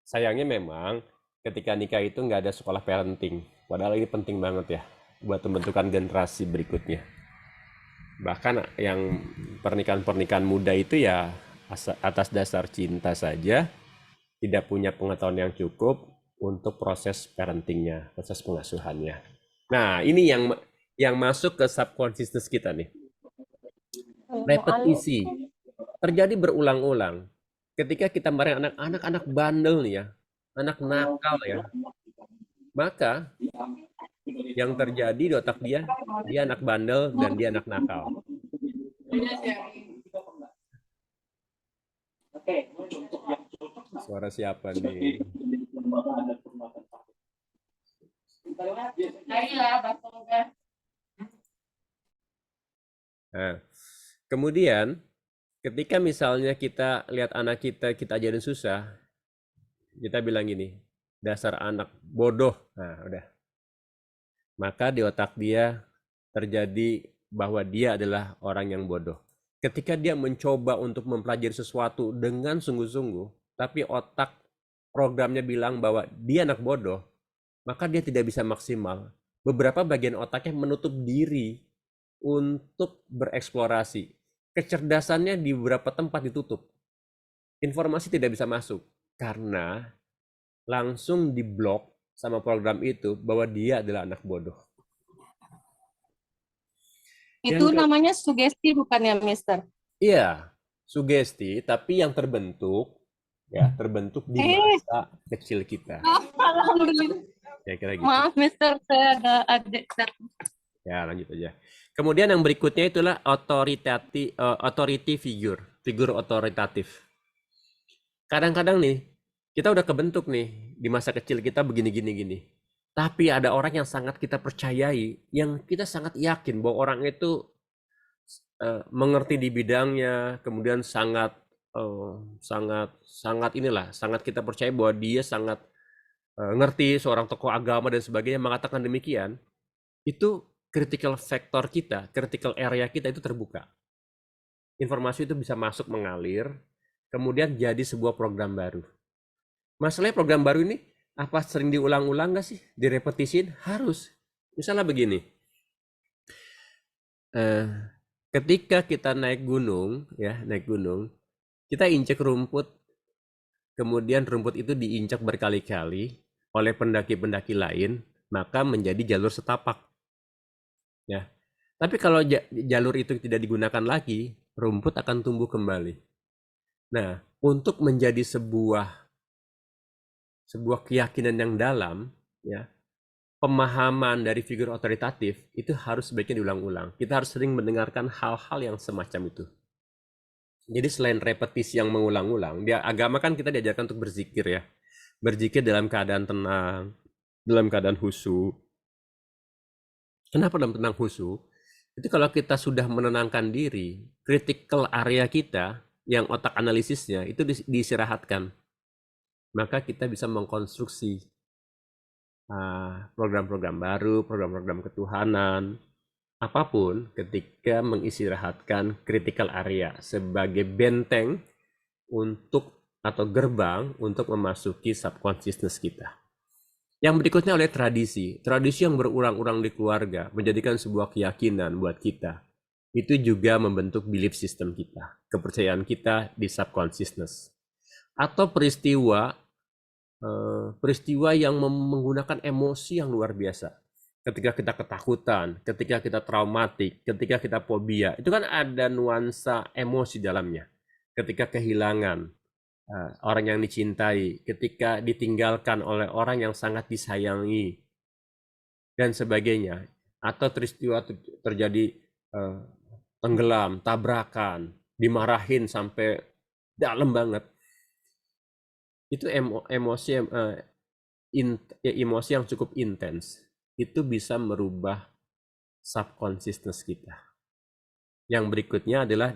Sayangnya memang ketika nikah itu nggak ada sekolah parenting, padahal ini penting banget ya buat pembentukan generasi berikutnya. Bahkan yang pernikahan muda itu ya atas dasar cinta saja, tidak punya pengetahuan yang cukup untuk proses parentingnya, proses pengasuhannya. Nah, ini yang masuk ke subconscious kita nih. Repetisi terjadi berulang-ulang. Ketika kita bareng anak-anak bandel nih ya, anak nakal ya, maka yang terjadi di otak dia anak bandel dan dia anak nakal. Suara siapa nih? Nah, kemudian ketika misalnya kita lihat anak kita ajarin susah, kita bilang gini, dasar anak bodoh. Nah, udah. Maka di otak dia terjadi bahwa dia adalah orang yang bodoh. Ketika dia mencoba untuk mempelajari sesuatu dengan sungguh-sungguh, tapi otak programnya bilang bahwa dia anak bodoh, maka dia tidak bisa maksimal. Beberapa bagian otaknya menutup diri untuk bereksplorasi. Kecerdasannya di beberapa tempat ditutup. Informasi tidak bisa masuk karena langsung diblok sama program itu bahwa dia adalah anak bodoh. Itu namanya sugesti bukan ya, Mister? Iya, sugesti, tapi yang terbentuk di masa kecil kita. Alhamdulillah. Ya, kira gitu. Maaf, Mister, saya ada adik. Ya, lanjut aja. Kemudian yang berikutnya itulah authority figure, figur otoritatif. Kadang-kadang nih, kita udah kebentuk nih di masa kecil kita begini. Tapi ada orang yang sangat kita percayai, yang kita sangat yakin bahwa orang itu mengerti di bidangnya, kemudian sangat sangat kita percaya bahwa dia sangat ngerti, seorang tokoh agama dan sebagainya mengatakan demikian, itu critical factor kita, critical area kita itu terbuka. Informasi itu bisa masuk mengalir, kemudian jadi sebuah program baru. Masalahnya program baru ini apa sering diulang-ulang nggak sih? Direpetisin? Harus. Misalnya begini, ketika kita naik gunung, kita injek rumput, kemudian rumput itu diinjak berkali-kali oleh pendaki-pendaki lain, maka menjadi jalur setapak. Ya. Tapi kalau jalur itu tidak digunakan lagi, rumput akan tumbuh kembali. Nah, untuk menjadi sebuah keyakinan yang dalam, ya, pemahaman dari figur otoritatif itu harus sebaiknya diulang-ulang. Kita harus sering mendengarkan hal-hal yang semacam itu. Jadi selain repetisi yang mengulang-ulang, di agama kan kita diajarkan untuk berzikir ya. Berzikir dalam keadaan tenang, dalam keadaan khusyuk. Kenapa dalam tenang khusyuk? Itu kalau kita sudah menenangkan diri, critical area kita yang otak analisisnya itu diistirahatkan. Maka kita bisa mengkonstruksi program-program baru, program-program ketuhanan, apapun ketika mengistirahatkan critical area sebagai benteng untuk atau gerbang untuk memasuki subconsciousness kita. Yang berikutnya oleh tradisi yang berulang-ulang di keluarga menjadikan sebuah keyakinan buat kita. Itu juga membentuk belief system kita, kepercayaan kita di subconsciousness. Atau peristiwa yang menggunakan emosi yang luar biasa. Ketika kita ketakutan, ketika kita traumatik, ketika kita fobia, itu kan ada nuansa emosi dalamnya. Ketika kehilangan orang yang dicintai, ketika ditinggalkan oleh orang yang sangat disayangi, dan sebagainya. Atau peristiwa terjadi tenggelam, tabrakan, dimarahin sampai dalam banget. Itu emosi yang cukup intens. Itu bisa merubah subconsciousness kita. Yang berikutnya adalah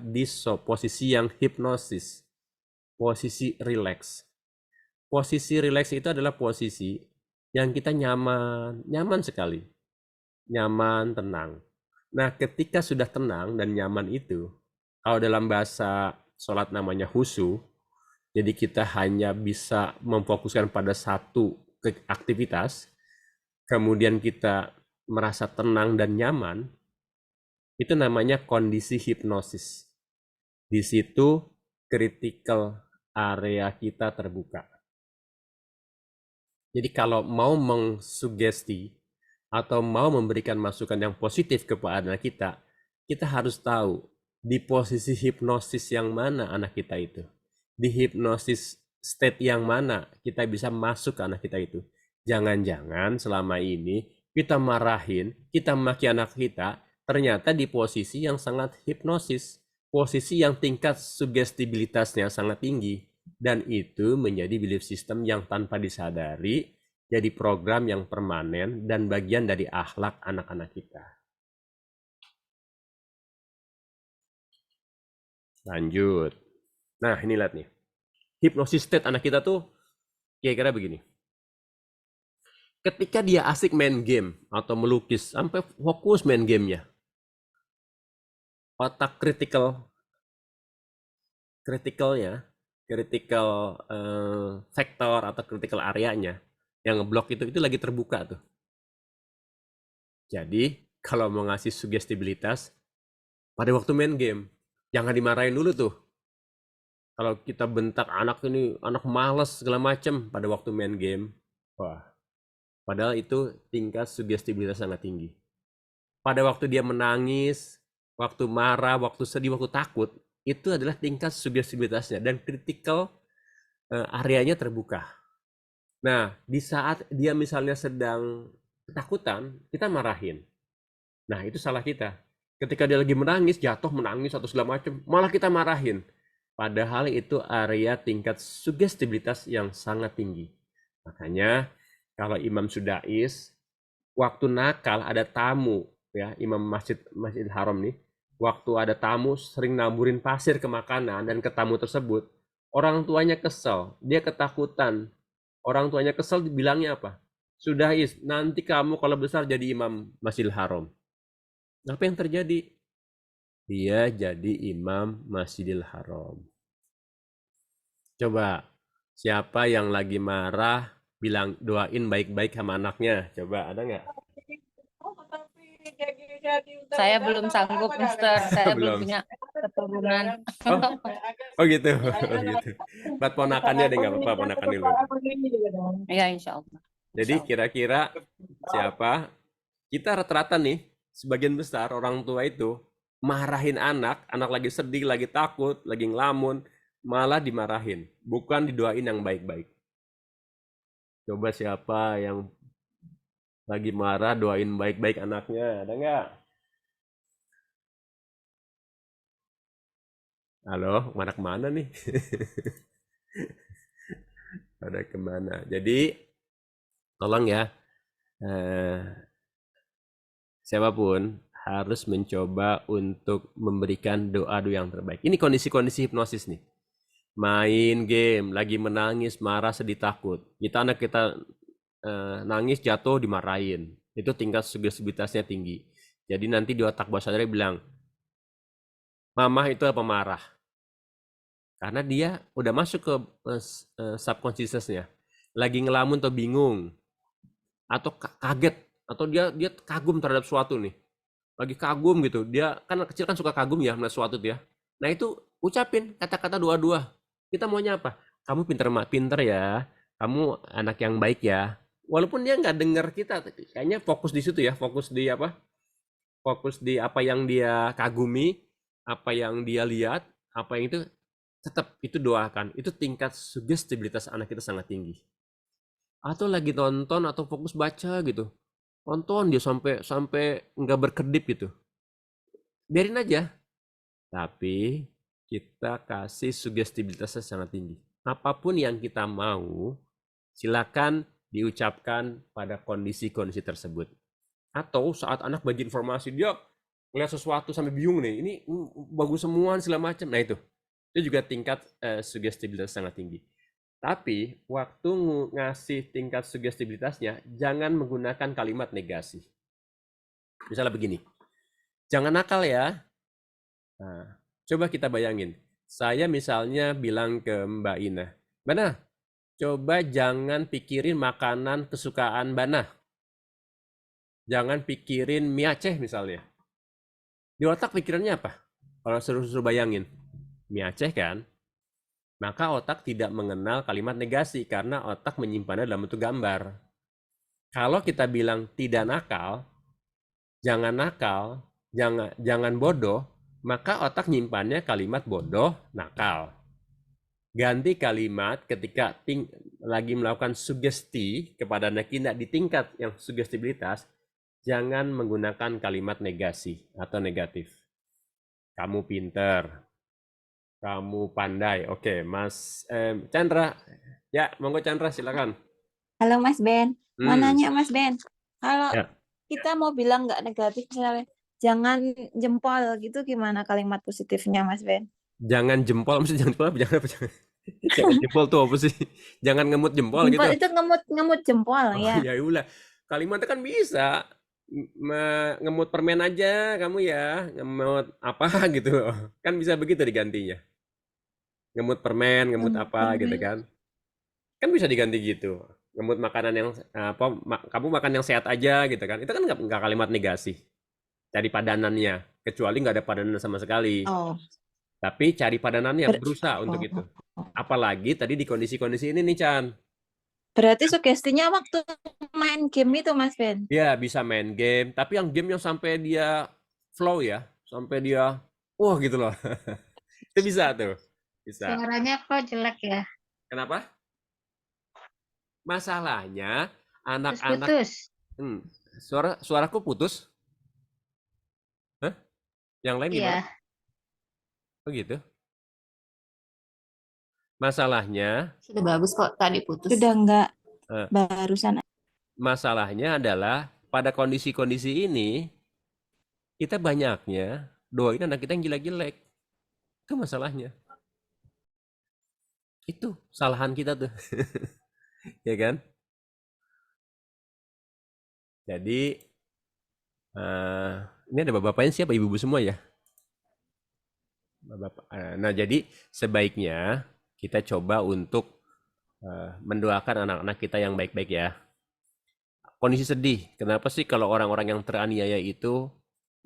posisi yang hipnosis, posisi relax. Posisi relax itu adalah posisi yang kita nyaman sekali, nyaman, tenang. Nah, ketika sudah tenang dan nyaman itu, kalau dalam bahasa sholat namanya khusyuk, jadi kita hanya bisa memfokuskan pada satu aktivitas, kemudian kita merasa tenang dan nyaman, itu namanya kondisi hipnosis. Di situ critical area kita terbuka. Jadi kalau mau mengsugesti atau mau memberikan masukan yang positif kepada anak kita harus tahu di posisi hipnosis yang mana anak kita itu. Di hipnosis state yang mana kita bisa masuk ke anak kita itu. Jangan-jangan selama ini kita marahin, kita maki anak kita, ternyata di posisi yang sangat hipnosis, posisi yang tingkat sugestibilitasnya sangat tinggi, dan itu menjadi belief system yang tanpa disadari jadi program yang permanen dan bagian dari akhlak anak-anak kita. Lanjut. Nah, ini lihat nih. Hipnosis state anak kita tuh kira-kira begini. Ketika dia asik main game atau melukis, sampai fokus main gamenya, otak critical factor atau critical areanya yang ngeblok itu lagi terbuka tuh. Jadi kalau mau ngasih sugestibilitas pada waktu main game, jangan dimarahin dulu tuh. Kalau kita bentak anak ini, anak malas segala macam pada waktu main game, wah, padahal itu tingkat sugestibilitas sangat tinggi. Pada waktu dia menangis, waktu marah, waktu sedih, waktu takut, itu adalah tingkat sugestibilitasnya dan critical areanya terbuka. Nah, di saat dia misalnya sedang ketakutan, kita marahin. Nah, itu salah kita. Ketika dia lagi menangis, jatuh menangis atau segala macam, malah kita marahin. Padahal itu area tingkat sugestibilitas yang sangat tinggi. Makanya kalau Imam Sudais, waktu nakal ada tamu, ya Imam Masjid Haram nih, waktu ada tamu sering naburin pasir ke makanan dan ke tamu tersebut, orang tuanya kesel, dia ketakutan. Orang tuanya kesel dibilangnya apa? Sudah nanti kamu kalau besar jadi imam Masjidil Haram. Apa yang terjadi? Dia jadi imam Masjidil Haram. Coba, siapa yang lagi marah bilang doain baik-baik sama anaknya? Coba, ada nggak? Saya belum sanggup, Mister. Saya belum Belum. punya keturunan. Oh, oh gitu. Oh gitu. Buat ponakannya deh nggak apa-apa, ponakan dulu. Ya, insya Allah. Jadi kira-kira siapa? Kita rata-rata nih, sebagian besar orang tua itu marahin anak lagi sedih, lagi takut, lagi ngelamun, malah dimarahin, bukan didoain yang baik-baik. Coba siapa yang lagi marah doain baik-baik anaknya, ada nggak? Halo, mana kemana nih? Ada kemana? Jadi tolong ya, siapapun harus mencoba untuk memberikan doa-doa yang terbaik. Ini kondisi-kondisi hipnosis nih. Main game, lagi menangis, marah, sedih, takut. Anak kita nangis, jatuh, dimarahin. Itu tingkat sugestibilitasnya tinggi. Jadi nanti di otak bawah sadar bilang, mama itu pemarah. Karena dia udah masuk ke subconsciousnya. Lagi ngelamun atau bingung. Atau kaget. Atau dia kagum terhadap suatu nih. Lagi kagum gitu. Dia kan kecil kan suka kagum ya melihat suatu tuh ya. Nah itu ucapin kata-kata doa-doa. Kita maunya apa? Kamu pinter ya. Kamu anak yang baik ya. Walaupun dia nggak dengar kita, kayaknya fokus di situ ya. Fokus di apa? Fokus di apa yang dia kagumi, apa yang dia lihat, apa yang itu tetap itu doakan. Itu tingkat sugestibilitas anak kita sangat tinggi. Atau lagi nonton atau fokus baca gitu. Nonton dia sampai nggak berkedip gitu. Biarin aja. Tapi kita kasih sugestibilitasnya sangat tinggi. Apapun yang kita mau, silakan diucapkan pada kondisi-kondisi tersebut. Atau saat anak bagi informasi, dia ngeliat sesuatu sampai bingung nih, ini bagus semua segala macam. Nah itu juga tingkat sugestibilitas sangat tinggi. Tapi waktu ngasih tingkat sugestibilitasnya, jangan menggunakan kalimat negasi. Misalnya begini, jangan nakal ya. Nah, coba kita bayangin. Saya misalnya bilang ke Mbak Ina, Mbak Nah, coba jangan pikirin makanan kesukaan Mbak Nah. Jangan pikirin mie Aceh misalnya. Di otak pikirannya apa? Kalau suruh bayangin, mie Aceh kan? Maka otak tidak mengenal kalimat negasi karena otak menyimpannya dalam bentuk gambar. Kalau kita bilang tidak nakal, jangan bodoh, maka otak nyimpannya kalimat bodoh, nakal. Ganti kalimat ketika lagi melakukan sugesti kepada anak kita di tingkat yang sugestibilitas, jangan menggunakan kalimat negasi atau negatif. Kamu pinter, kamu pandai. Oke, Mas Chandra. Ya, monggo Chandra, silakan. Halo Mas Ben, mau nanya Mas Ben, kalau Ya. kita mau bilang nggak negatif misalnya, jangan jempol gitu, gimana kalimat positifnya Mas Ben? Jangan jempol, maksudnya jangan jempol apa? Jangan jempol tuh apa sih? Jangan ngemut jempol gitu. Jempol itu ngemut jempol Oh, ya. ya ulah. Kalimatnya kan bisa. Ngemut permen aja kamu ya, ngemut apa gitu. Kan bisa begitu digantinya. Ngemut permen, ngemut apa gitu kan. Kan bisa diganti gitu. Ngemut makanan yang kamu makan yang sehat aja gitu kan. Itu kan nggak kalimat negasi. Cari padanannya, kecuali nggak ada padanan sama sekali. Oh, Tapi cari padanannya, berusaha untuk itu. Apalagi tadi di kondisi-kondisi ini nih Chan. berarti sugestinya waktu main game itu Mas Ben? Ya bisa main game, tapi yang game yang sampai dia flow ya, sampai dia wah gitu loh. Itu bisa tuh. Bisa. Suaranya kok jelek ya? Kenapa? Masalahnya anak-anak Putus. suaraku putus. Hah? Yang lain gimana? Iya. Oh gitu. Masalahnya Sudah bagus kok, tadi putus. Sudah enggak Eh. barusan. masalahnya adalah pada kondisi-kondisi ini kita banyaknya doain anak kita yang jelek-jelek. Itu masalahnya. Itu kesalahan kita tuh. Ya kan? Jadi ini ada bapak-bapaknya siapa? Ibu-ibu semua ya? Nah, jadi sebaiknya kita coba untuk mendoakan anak-anak kita yang baik-baik ya. Kondisi sedih. Kenapa sih kalau orang-orang yang teraniaya itu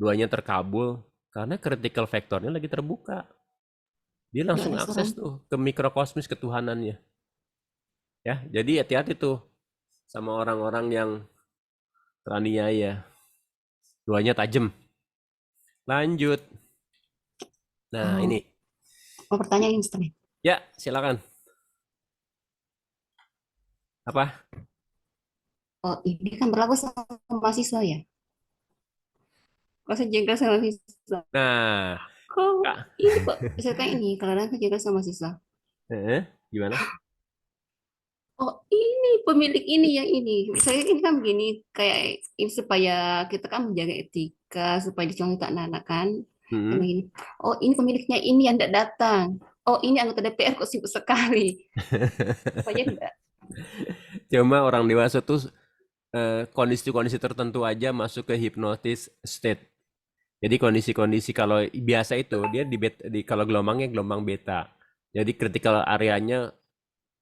doanya terkabul? Karena critical factornya lagi terbuka. Dia langsung Ya, akses tuh ke mikrokosmis ketuhanannya. Ya, jadi hati-hati tuh sama orang-orang yang teraniaya. Doanya tajam. Lanjut. Nah, ini. Mau pertanyaan ini. Ya, silakan. Apa? Oh, ini kan berlaku sama mahasiswa ya? Kok saya jengkel sama mahasiswa? Nah, Kok Kak. ini kok saya kayak ini, kadang-kadang saya jengkel sama mahasiswa. Gimana? Oh, ini pemilik ini yang ini. Saya ini kan begini, kayak ini supaya kita kan menjaga etika, supaya dicontoh anak-anak kan. Yang Hmm. begini. Oh, ini pemiliknya ini yang tidak datang. Oh, ini anggota DPR kok sibuk sekali. Supaya enggak. Cuma orang dewasa tuh kondisi-kondisi tertentu aja masuk ke hypnosis state. Jadi kondisi-kondisi kalau biasa itu dia kalau gelombangnya gelombang beta. Jadi critical areanya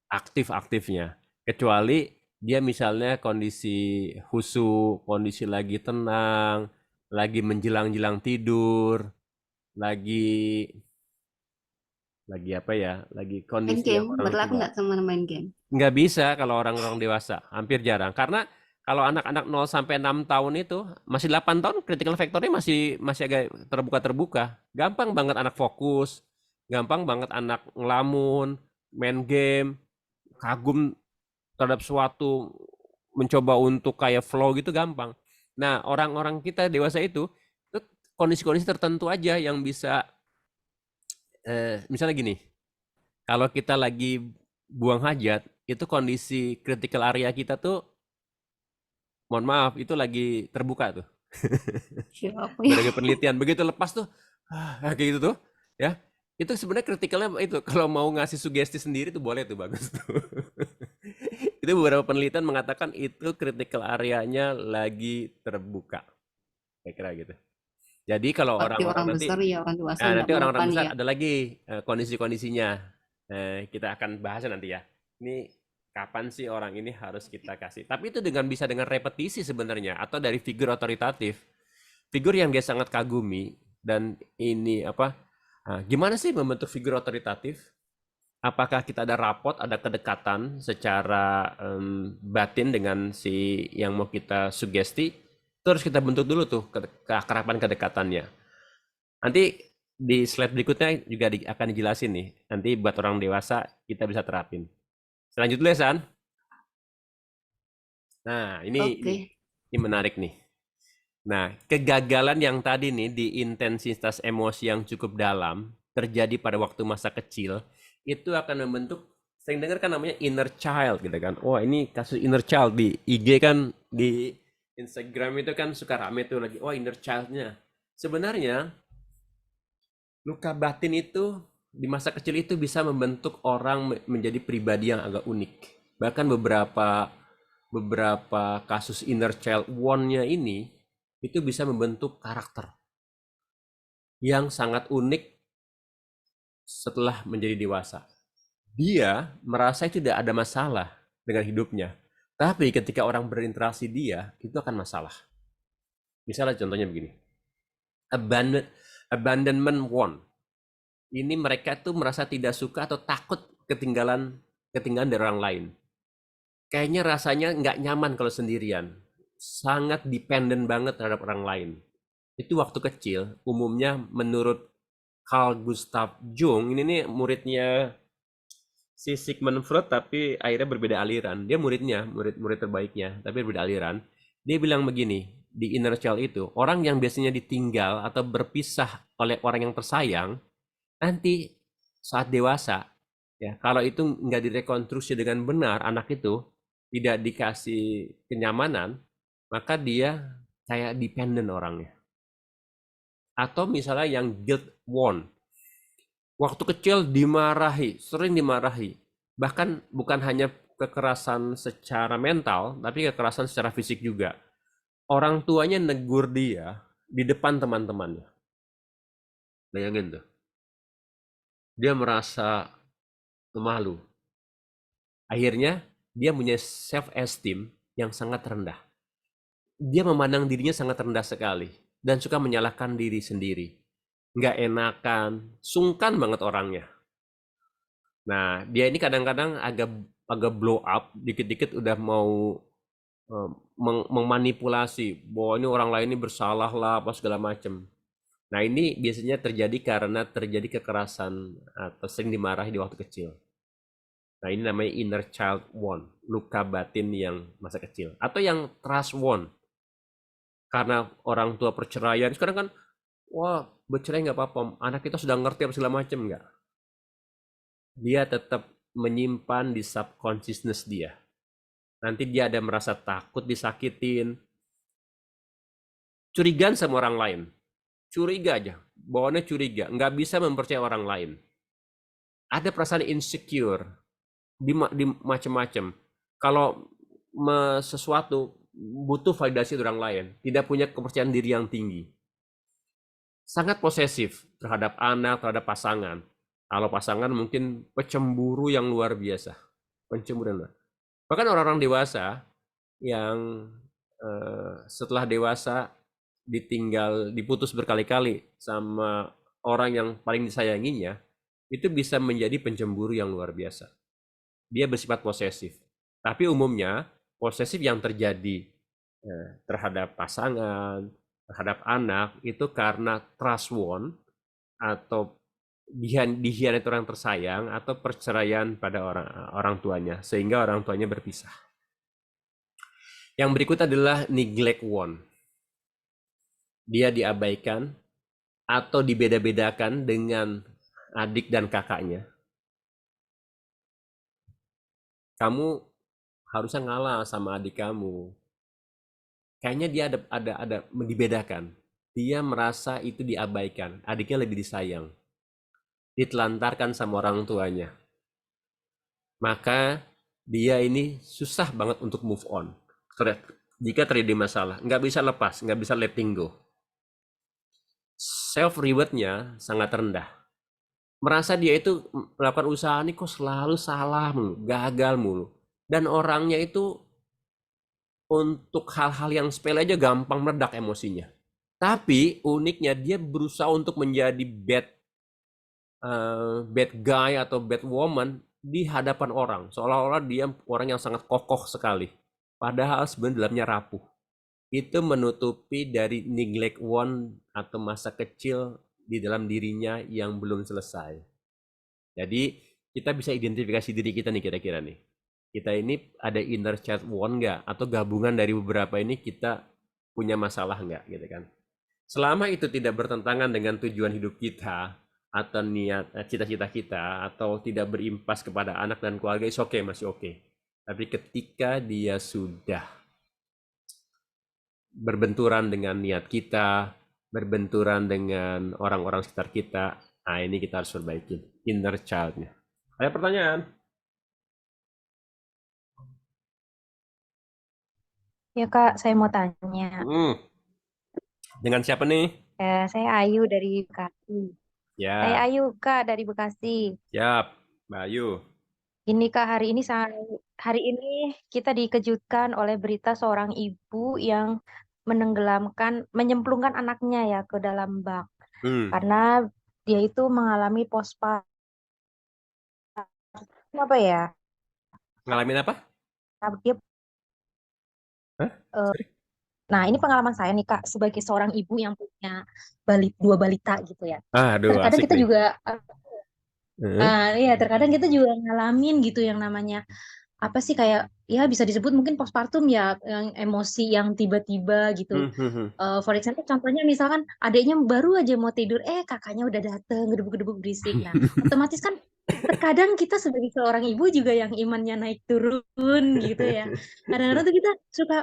aktif-aktifnya. Kecuali dia misalnya kondisi khusyuk, kondisi lagi tenang, lagi menjelang-jelang tidur, lagi apa ya? Lagi Main kondisi yang game, orang berlaku tua. nggak sama main game? Nggak bisa kalau orang-orang dewasa, hampir jarang. Karena kalau anak-anak 0 sampai 6 tahun itu, masih 8 tahun critical factor-nya masih agak terbuka-terbuka. Gampang banget anak fokus, gampang banget anak ngelamun, main game, kagum terhadap suatu, mencoba untuk kayak flow gitu gampang. Nah, orang-orang kita dewasa itu kondisi-kondisi tertentu aja yang bisa, misalnya gini, kalau kita lagi buang hajat, itu kondisi critical area kita tuh, mohon maaf, itu lagi terbuka tuh. Siapa ya? Berbagai penelitian. Begitu lepas tuh, kayak gitu tuh, ya. Itu sebenarnya kritikalnya itu. Kalau mau ngasih sugesti sendiri tuh boleh tuh, bagus tuh. Itu beberapa penelitian mengatakan itu critical area-nya lagi terbuka. Kayak kira gitu. Jadi kalau Seperti orang-orang orang nanti, besar ya, orang dewasa nah, nggak nanti orang-orang mempan besar ya. ada lagi kondisi-kondisinya. Kita akan bahas nanti ya. Ini kapan sih orang ini harus kita kasih. Tapi itu bisa dengan repetisi sebenarnya. Atau dari figur otoritatif. Figur yang dia sangat kagumi. Dan ini apa, gimana sih membentuk figur otoritatif? Apakah kita ada rapot, ada kedekatan secara batin dengan si yang mau kita sugesti? Terus kita bentuk dulu tuh keakraban kedekatannya. Nanti di slide berikutnya juga akan dijelasin nih. Nanti buat orang dewasa kita bisa terapin. Selanjutnya, San. Nah, ini menarik nih. Nah, kegagalan yang tadi nih di intensitas emosi yang cukup dalam terjadi pada waktu masa kecil itu akan membentuk, sering dengar kan namanya inner child gitu kan. Wah, ini kasus inner child di IG kan, di Instagram itu kan suka rame tuh lagi. Wah, inner child-nya. Sebenarnya luka batin itu di masa kecil itu bisa membentuk orang menjadi pribadi yang agak unik. Bahkan beberapa kasus inner child wound-nya ini itu bisa membentuk karakter yang sangat unik setelah menjadi dewasa. Dia merasa tidak ada masalah dengan hidupnya. Tapi ketika orang berinteraksi dia, itu akan masalah. Misalnya contohnya begini. Abandonment wound. Ini mereka tuh merasa tidak suka atau takut ketinggalan dari orang lain. Kayaknya rasanya nggak nyaman kalau sendirian. Sangat dependent banget terhadap orang lain. Itu waktu kecil, umumnya menurut Carl Gustav Jung, ini nih muridnya si Sigmund Freud tapi akhirnya berbeda aliran. Dia murid terbaiknya, tapi berbeda aliran. Dia bilang begini, di inner child itu, orang yang biasanya ditinggal atau berpisah oleh orang yang tersayang, nanti saat dewasa, ya kalau itu nggak direkonstruksi dengan benar, anak itu tidak dikasih kenyamanan, maka dia kayak dependent orangnya. Atau misalnya yang guilt worn. Waktu kecil dimarahi, sering dimarahi. Bahkan bukan hanya kekerasan secara mental, tapi kekerasan secara fisik juga. Orang tuanya negur dia di depan teman-temannya. Bayangin tuh. Dia merasa malu. Akhirnya dia punya self esteem yang sangat rendah. Dia memandang dirinya sangat rendah sekali dan suka menyalahkan diri sendiri. Nggak enakan, sungkan banget orangnya. Nah, dia ini kadang-kadang agak blow up, dikit-dikit udah mau memanipulasi bahwa ini orang lain ini bersalah lah, apa segala macem. Nah, ini biasanya terjadi karena terjadi kekerasan atau sering dimarahi di waktu kecil. Nah, ini namanya inner child wound, luka batin yang masa kecil. Atau yang trust wound, karena orang tua perceraian. Sekarang kan, wah, bercerai nggak apa-apa, anak kita sudah ngerti apa segala macam nggak? Dia tetap menyimpan di subconsciousness dia. Nanti dia ada merasa takut disakitin, curigaan sama orang lain. Curiga aja, bawaannya curiga, nggak bisa mempercayai orang lain. Ada perasaan insecure di macam-macam. Kalau sesuatu butuh validasi dari orang lain, tidak punya kepercayaan diri yang tinggi. Sangat posesif terhadap anak, terhadap pasangan. Kalau pasangan mungkin pecemburu yang luar biasa. Pencemburuan. Bahkan orang-orang dewasa yang setelah dewasa diputus berkali-kali sama orang yang paling disayanginya, itu bisa menjadi pencemburu yang luar biasa. Dia bersifat posesif. Tapi umumnya posesif yang terjadi terhadap pasangan, terhadap anak, itu karena trust wound atau dihianati orang tersayang atau perceraian pada orang tuanya, sehingga orang tuanya berpisah. Yang berikut adalah neglect wound. Dia diabaikan atau dibeda-bedakan dengan adik dan kakaknya. Kamu harusnya ngalah sama adik kamu. Kayaknya dia ada dibedakan. Dia merasa itu diabaikan. Adiknya lebih disayang. Ditelantarkan sama orang tuanya. Maka dia ini susah banget untuk move on. Jika terjadi masalah, nggak bisa lepas, nggak bisa letting go. Self rewardnya sangat rendah. Merasa dia itu melakukan usaha ini kok selalu salah mulu, gagal mulu. Dan orangnya itu untuk hal-hal yang sepele aja gampang meledak emosinya. Tapi uniknya dia berusaha untuk menjadi bad guy atau bad woman di hadapan orang. Seolah-olah dia orang yang sangat kokoh sekali. Padahal sebenarnya dalamnya rapuh. Itu menutupi dari neglect wound atau masa kecil di dalam dirinya yang belum selesai. Jadi kita bisa identifikasi diri kita nih kira-kira nih. Kita ini ada inner child wound nggak? Atau gabungan dari beberapa ini kita punya masalah nggak gitu kan? Selama itu tidak bertentangan dengan tujuan hidup kita atau niat cita-cita kita atau tidak berimpas kepada anak dan keluarga, is oke, masih oke. Tapi ketika dia sudah berbenturan dengan niat kita, berbenturan dengan orang-orang sekitar kita, nah ini kita harus perbaiki inner child-nya. Ada pertanyaan? Ya Kak, saya mau tanya. Dengan siapa nih? Saya Ayu dari Bekasi. Saya Ya, Ayu Kak dari Bekasi. siap, Mbak Ayu. Ini Kak, hari ini kita dikejutkan oleh berita seorang ibu yang menyemplungkan anaknya ya ke dalam bak. Karena dia itu mengalami postpartum apa ya? Ngalamin apa? Dia, Hah? Sorry? nah ini pengalaman saya nih Kak sebagai seorang ibu yang punya dua balita gitu ya. Aduh, Terkadang asik kita nih. juga iya terkadang kita juga ngalamin gitu yang namanya apa sih kayak ya bisa disebut mungkin postpartum ya yang emosi yang tiba-tiba gitu. For example contohnya misalkan adiknya baru aja mau tidur kakaknya udah dateng gedebuk-gedebuk berisik. Nah otomatis kan terkadang kita sebagai seorang ibu juga yang imannya naik turun gitu ya. Kadang-kadang tuh kita suka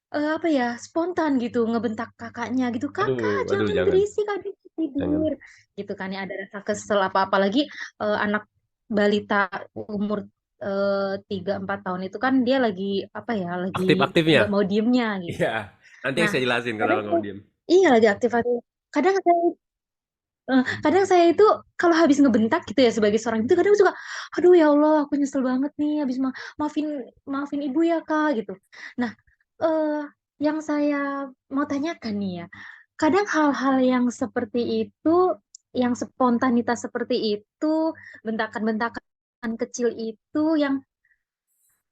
apa ya, spontan gitu ngebentak kakaknya gitu, "Kakak Aduh, jangan jangan, berisik, adik jangan. tidur." Gitu kan ya, ada rasa kesel apalagi anak balita umur 3-4 tahun itu kan dia lagi apa ya, lagi Aktif-aktifnya. nggak mau diemnya gitu. Iya, nanti Nah, saya jelasin kadang kalau nggak diem. iya lagi aktif-aktif. Kadang saya kadang saya itu kalau habis ngebentak gitu ya sebagai seorang ibu kadang suka, aduh ya Allah aku nyesel banget nih habis maafin maafin ibu ya Kak gitu. Nah, eh yang saya mau tanyakan nih ya, kadang hal-hal yang seperti itu, yang spontanitas seperti itu, bentakan-bentakan kecil itu yang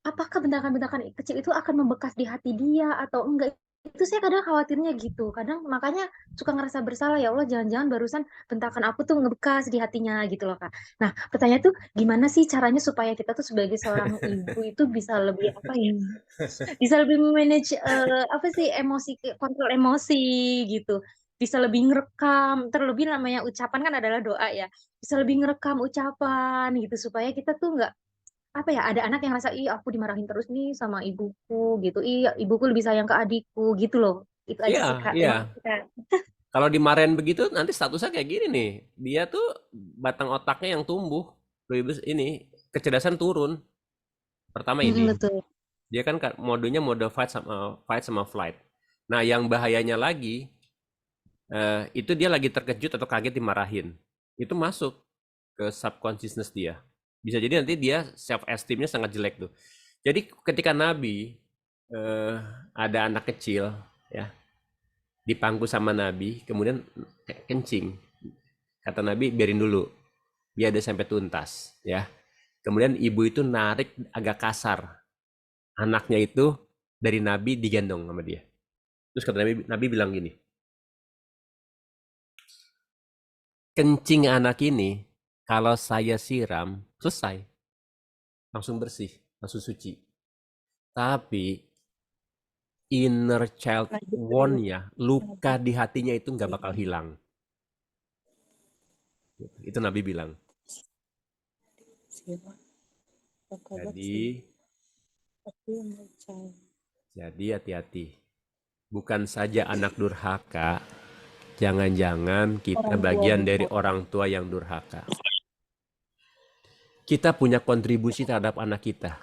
apakah bentakan-bentakan kecil itu akan membekas di hati dia atau enggak? Itu saya kadang khawatirnya gitu. Kadang makanya suka ngerasa bersalah, ya Allah jangan-jangan barusan bentakan aku tuh ngebekas di hatinya gitu loh Kak. Nah, pertanyaan tuh gimana sih caranya supaya kita tuh sebagai seorang ibu itu bisa lebih apa ya? Bisa lebih manage apa sih emosi, kontrol emosi gitu. Bisa lebih ngerekam, terlebih namanya ucapan kan adalah doa ya. Bisa lebih ngerekam ucapan gitu supaya kita tuh nggak apa ya, ada anak yang rasa, "Ih, aku dimarahin terus nih sama ibuku," gitu. "Ih, ibuku lebih sayang ke adikku," gitu loh. Itu aja sih, Iya, Kak. iya. Terima kasih, Kak. Kalau dimarahin begitu nanti statusnya kayak gini nih. Dia tuh batang otaknya yang tumbuh. Ini kecerdasan turun. Pertama Mm-mm, ini, betul. dia kan modenya mode fight sama flight. Nah, yang bahayanya lagi itu dia lagi terkejut atau kaget dimarahin. Itu masuk ke subconsciousness dia. Bisa jadi nanti dia self esteemnya sangat jelek tuh. Jadi ketika Nabi ada anak kecil ya dipangku sama Nabi, kemudian kencing. Kata Nabi biarin dulu, dia ada sampai tuntas ya. Kemudian ibu itu narik agak kasar. Anaknya itu dari Nabi digendong sama dia. Terus kata Nabi bilang gini, kencing anak ini kalau saya siram selesai, langsung bersih, langsung suci. Tapi inner child Lanjut dulu. wound-nya, luka di hatinya itu nggak bakal hilang. Itu Nabi bilang. Jadi hati-hati. Bukan saja anak durhaka, jangan-jangan kita Orang tua bagian juga. dari orang tua yang durhaka. Kita punya kontribusi terhadap anak kita.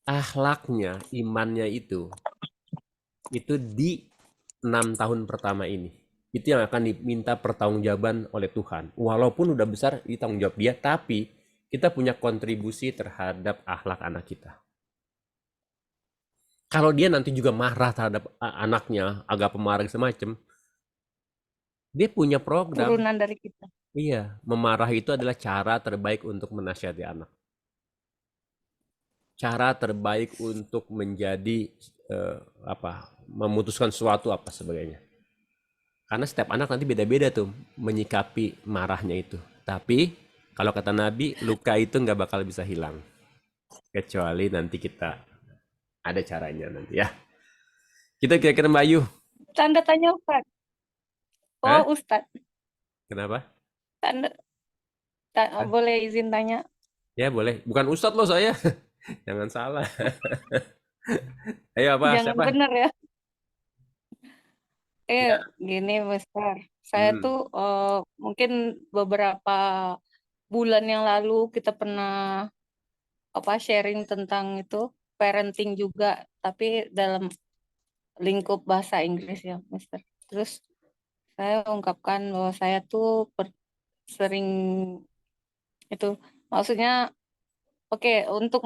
Akhlaknya, imannya itu di 6 tahun pertama ini. Itu yang akan diminta pertanggungjawaban oleh Tuhan. Walaupun udah besar ditanggung jawab dia, tapi kita punya kontribusi terhadap akhlak anak kita. Kalau dia nanti juga marah terhadap anaknya, agak pemarah semacam, dia punya program. Turunan dari kita. Iya, memarah itu adalah cara terbaik untuk menasihati anak. Cara terbaik untuk menjadi memutuskan sesuatu apa sebagainya. Karena setiap anak nanti beda-beda tuh menyikapi marahnya itu. Tapi kalau kata Nabi, luka itu nggak bakal bisa hilang. Kecuali nanti kita ada caranya nanti ya. Kita kira-kira Mbak Ayu. Tanda tanya Ustaz. Hah? Oh, Ustaz. Kenapa? Tanda Hah? boleh izin tanya? Ya boleh. Bukan Ustadz loh saya. Jangan salah. Ayo apa? Jangan Siapa? bener ya. Ya. Gini, Mister. Saya tuh mungkin beberapa bulan yang lalu kita pernah sharing tentang itu parenting juga, tapi dalam lingkup bahasa Inggris ya, Mister. Terus saya ungkapkan bahwa saya tuh sering itu, maksudnya untuk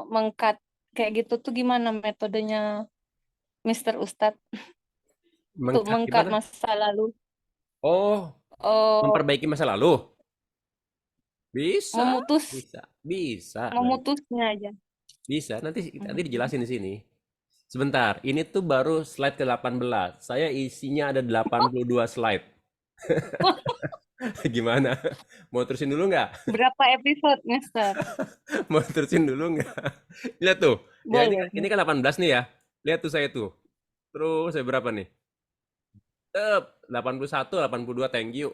mengkat kayak gitu tuh gimana metodenya, Mister Ustadz, untuk mengkat Gimana? masa lalu? Oh, Oh, memperbaiki masa lalu. Bisa, memutus bisa. memutusnya aja. Bisa. Nanti dijelasin di sini. Sebentar, ini tuh baru slide ke-18. Saya isinya ada 82 slide. Gimana? Mau terusin dulu nggak? Berapa episode, Mister? Mau terusin dulu nggak? Lihat tuh. Ya Boleh. ini kan 18 nih ya. Lihat tuh saya tuh. Terus saya berapa nih? 81, 82, thank you.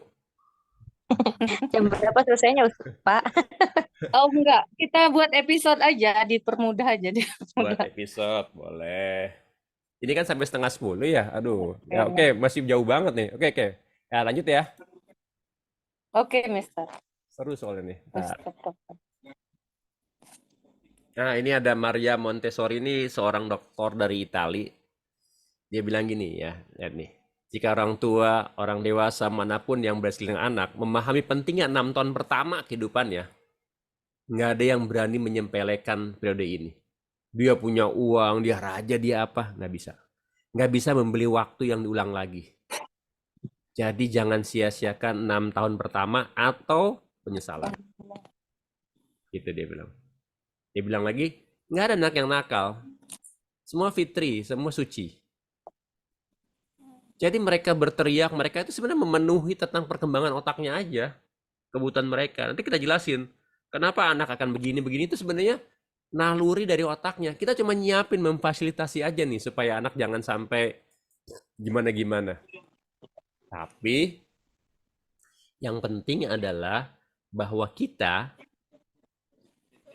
Jam berapa selesainya, Pak? Oh enggak, kita buat episode aja, dipermudah aja, Buat dipermudah. episode boleh. Ini kan sampai 9:30 ya. Aduh. Ya Oke, oke, masih jauh banget nih. Oke, oke. Ya lanjut ya. oke, Mister. Seru soalnya nih. Ntar. Mister. Nah, ini ada Maria Montessori, ini seorang dokter dari Itali. Dia bilang gini ya, lihat nih. Jika orang tua, orang dewasa manapun yang berhasil dengan anak memahami pentingnya 6 tahun pertama kehidupannya, nggak ada yang berani menyempelekan periode ini. Dia punya uang, dia raja, dia apa? Nggak bisa. Nggak bisa membeli waktu yang diulang lagi. Jadi jangan sia-siakan 6 tahun pertama atau penyesalan. Gitu dia bilang. Dia bilang lagi, nggak ada anak yang nakal. Semua fitri, semua suci. Jadi mereka berteriak, mereka itu sebenarnya memenuhi tentang perkembangan otaknya aja. Kebutuhan mereka. Nanti kita jelasin. Kenapa anak akan begini-begini itu sebenarnya naluri dari otaknya. Kita cuma nyiapin, memfasilitasi aja nih supaya anak jangan sampai gimana-gimana. Tapi yang penting adalah bahwa kita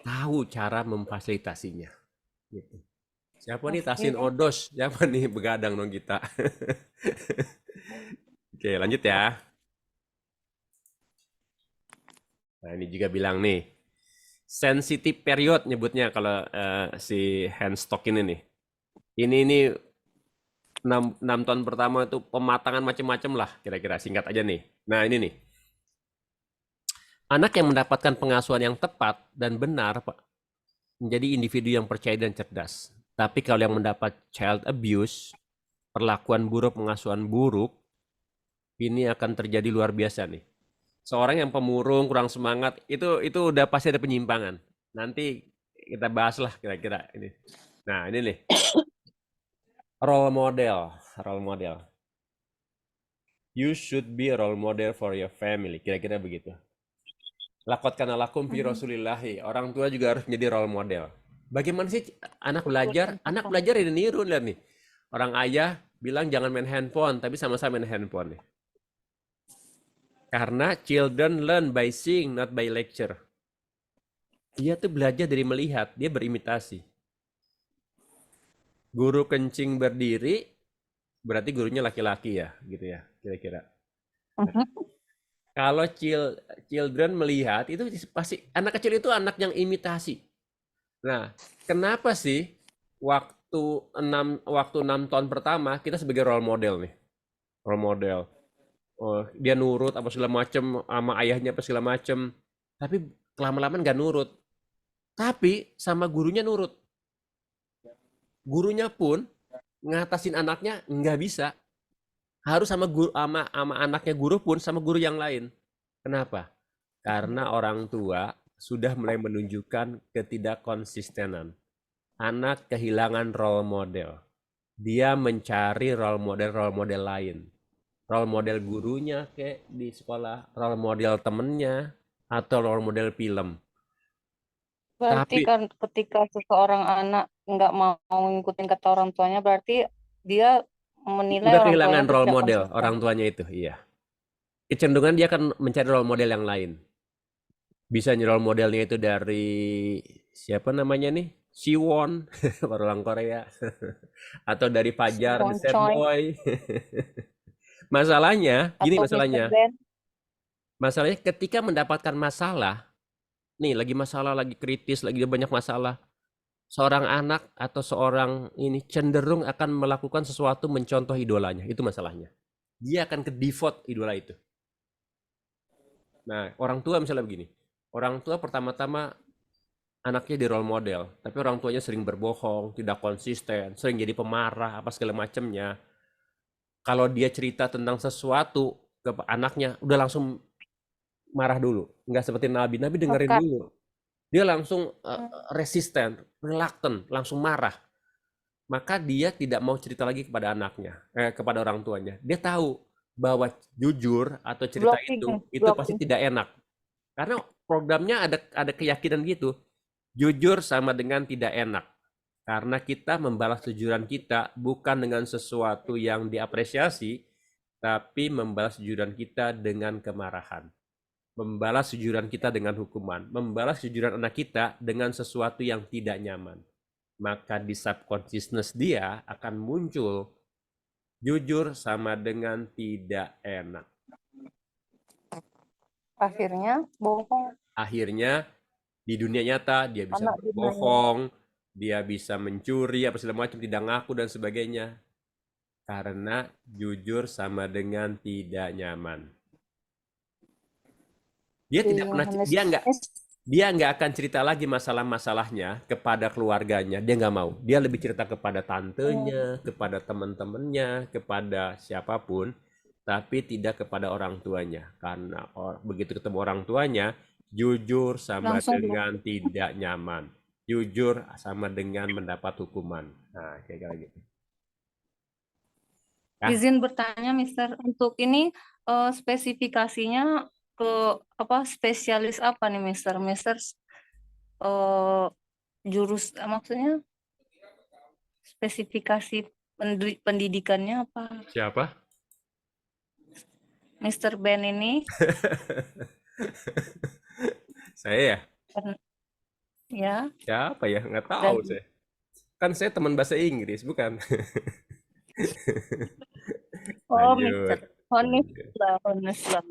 tahu cara memfasilitasinya. Gitu. Siapa nih Tasin Oke. Odos? Siapa nih begadang dong kita? Oke, lanjut ya. Nah, ini juga bilang nih, sensitive period nyebutnya kalau si Handstock ini nih. Ini 6 tahun pertama itu pematangan macam-macam lah, kira-kira singkat aja nih. Nah, ini nih. Anak yang mendapatkan pengasuhan yang tepat dan benar Pak, menjadi individu yang percaya dan cerdas. Tapi kalau yang mendapat child abuse, perlakuan buruk, pengasuhan buruk, ini akan terjadi luar biasa nih. Seorang yang pemurung, kurang semangat, itu udah pasti ada penyimpangan. Nanti kita bahas lah kira-kira ini. Nah, ini nih. Role model. You should be a role model for your family. Kira-kira begitu. Lakotkan lakum fi rasulillahi. Orang tua juga harus menjadi role model. Bagaimana sih anak belajar? Anak belajar ini niru, lihat nih. Orang ayah bilang jangan main handphone, tapi sama-sama main handphone nih. Karena children learn by seeing, not by lecture. Dia tuh belajar dari melihat, dia berimitasi. Guru kencing berdiri, berarti gurunya laki-laki ya, gitu ya, kira-kira. Kalau children melihat, itu pasti anak kecil itu anak yang imitasi. Nah, kenapa sih waktu 6 tahun pertama kita sebagai role model nih, role model. Oh, dia nurut apa segala macem sama ayahnya apa segala macem, tapi lama-lama nggak nurut. Tapi sama gurunya nurut. Gurunya pun ngatasin anaknya nggak bisa. Harus sama guru sama anaknya guru pun sama guru yang lain. Kenapa? Karena orang tua sudah mulai menunjukkan ketidakkonsistenan. Anak kehilangan role model. Dia mencari role model lain. Role model gurunya kayak di sekolah, role model temennya, atau role model film. Berarti Tapi kan ketika seseorang anak nggak mau ngikutin kata orang tuanya, berarti dia menilai udah orang tuanya kehilangan itu role tidak model konsisten. orang tuanya itu, iya. Kecenderungan dia akan mencari role model yang lain. Bisa role modelnya itu dari siapa namanya nih? Siwon, orang Korea. Atau dari Fajar, the Bang Sad Choi Boy. Masalahnya, gini atau Mr. Ben. masalahnya ketika mendapatkan masalah, nih lagi masalah, lagi kritis, lagi banyak masalah, seorang anak atau seorang ini cenderung akan melakukan sesuatu mencontoh idolanya. Itu masalahnya. Dia akan ke default idola itu. Nah, orang tua misalnya begini. Orang tua pertama-tama anaknya di role model, tapi orang tuanya sering berbohong, tidak konsisten, sering jadi pemarah, apa segala macamnya. Kalau dia cerita tentang sesuatu ke anaknya, udah langsung marah dulu. Nggak seperti Nabi. Nabi dengerin Pekat. dulu. Dia langsung resisten, reluctant, langsung marah. Maka dia tidak mau cerita lagi kepada anaknya, kepada orang tuanya. Dia tahu bahwa jujur atau cerita itu pasti Blocking. tidak enak. Karena programnya ada keyakinan gitu. Jujur sama dengan tidak enak. Karena kita membalas kejujuran kita bukan dengan sesuatu yang diapresiasi, tapi membalas kejujuran kita dengan kemarahan. membalas kejujuran kita dengan hukuman, membalas kejujuran anak kita dengan sesuatu yang tidak nyaman. Maka di subconsciousness dia akan muncul jujur sama dengan tidak enak. Akhirnya bohong. Akhirnya di dunia nyata dia bisa Anak gimana? berbohong, dia bisa mencuri, apa segala macam, tidak ngaku dan sebagainya. Karena jujur sama dengan tidak nyaman. Dia tidak pernah, dia nggak akan cerita lagi masalah-masalahnya kepada keluarganya. Dia nggak mau. Dia lebih cerita kepada tantenya, kepada teman-temannya, kepada siapapun, tapi tidak kepada orang tuanya. Karena begitu ketemu orang tuanya, jujur sama Langsung dengan tidak nyaman. Jujur sama dengan mendapat hukuman. Nah, kayak gitu. Hah? Izin bertanya, Mister, untuk ini spesifikasinya ke apa, spesialis apa nih, Mister? Mister maksudnya spesifikasi pendidikannya apa? Siapa? Mister Ben ini Saya ya? ya, Siapa ya? Nggak tahu dan saya. Kan saya teman bahasa Inggris, bukan? Mister honest lah.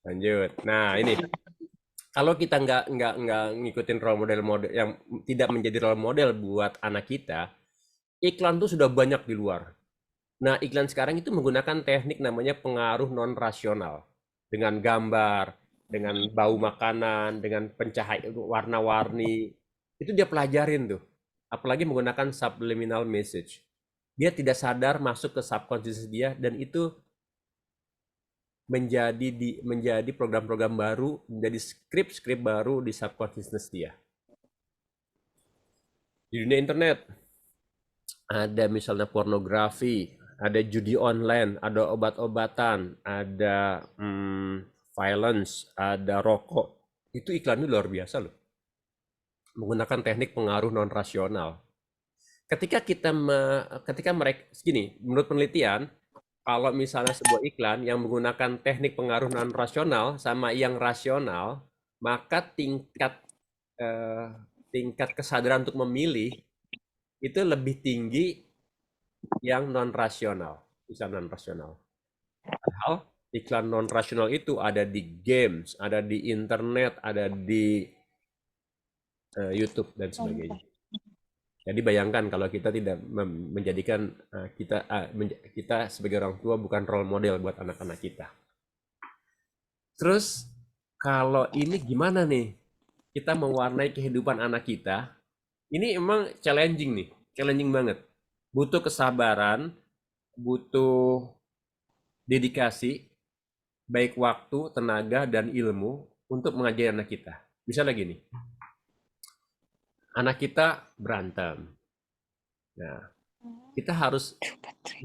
Lanjut. Nah, ini kalau kita nggak ngikutin role model yang tidak menjadi role model buat anak kita, iklan tuh sudah banyak di luar. Nah, iklan sekarang itu menggunakan teknik namanya pengaruh non rasional dengan gambar, dengan bau makanan, dengan pencahayaan warna-warni. Itu dia pelajarin tuh. Apalagi menggunakan subliminal message. Dia tidak sadar masuk ke subconscious dia, dan itu menjadi program-program baru, menjadi skrip-skrip baru di subconsciousness dia. Di dunia internet ada misalnya pornografi, ada judi online, ada obat-obatan, ada violence, ada rokok. Itu iklannya luar biasa loh. Menggunakan teknik pengaruh non rasional. Ketika mereka gini, menurut penelitian, kalau misalnya sebuah iklan yang menggunakan teknik pengaruh non rasional sama yang rasional, maka tingkat kesadaran untuk memilih itu lebih tinggi yang non rasional, iklan non rasional. Padahal iklan non rasional itu ada di games, ada di internet, ada di YouTube dan sebagainya. Jadi bayangkan kalau kita tidak menjadikan kita sebagai orang tua bukan role model buat anak-anak kita. Terus kalau ini gimana nih? Kita mewarnai kehidupan anak kita. Ini emang challenging banget. Butuh kesabaran, butuh dedikasi, baik waktu, tenaga, dan ilmu untuk mengajari anak kita. Misalnya gini, anak kita berantem. Nah, kita harus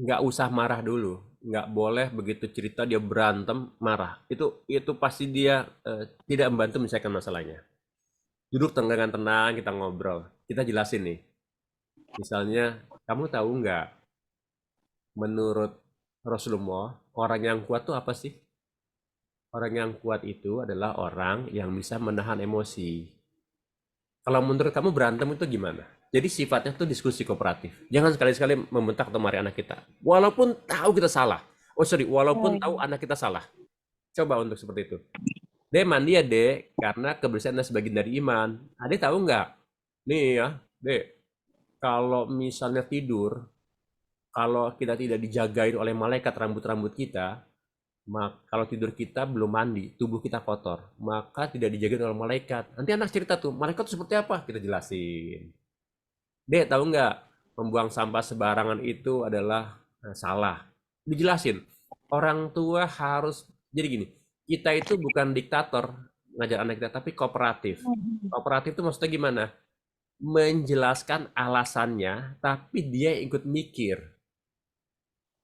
nggak usah marah dulu, nggak boleh begitu cerita dia berantem marah. Itu pasti dia tidak membantu menyelesaikan masalahnya. Duduk tenang, kita ngobrol, kita jelasin nih. Misalnya, kamu tahu nggak, menurut Rasulullah, orang yang kuat itu apa sih? Orang yang kuat itu adalah orang yang bisa menahan emosi. Kalau menurut kamu berantem itu gimana? Jadi sifatnya tuh diskusi kooperatif. Jangan sekali-sekali membentak atau marahi anak kita. Walaupun tahu kita salah. Walaupun tahu anak kita salah. Coba untuk seperti itu. Dek, mandi ya dek, karena kebersihan adalah sebagian dari iman. Adek tahu nggak? Nih ya, dek. Kalau misalnya tidur, kalau kita tidak dijagain oleh malaikat rambut-rambut kita, kalau tidur kita belum mandi, tubuh kita kotor, maka tidak dijaga oleh malaikat. Nanti anak cerita tuh, malaikat itu seperti apa? Kita jelasin. Dek, tahu nggak? Membuang sampah sembarangan itu adalah salah. Dijelasin. Orang tua harus, jadi gini, kita itu bukan diktator ngajar anak kita, tapi kooperatif. Kooperatif itu maksudnya gimana? Menjelaskan alasannya, tapi dia ikut mikir.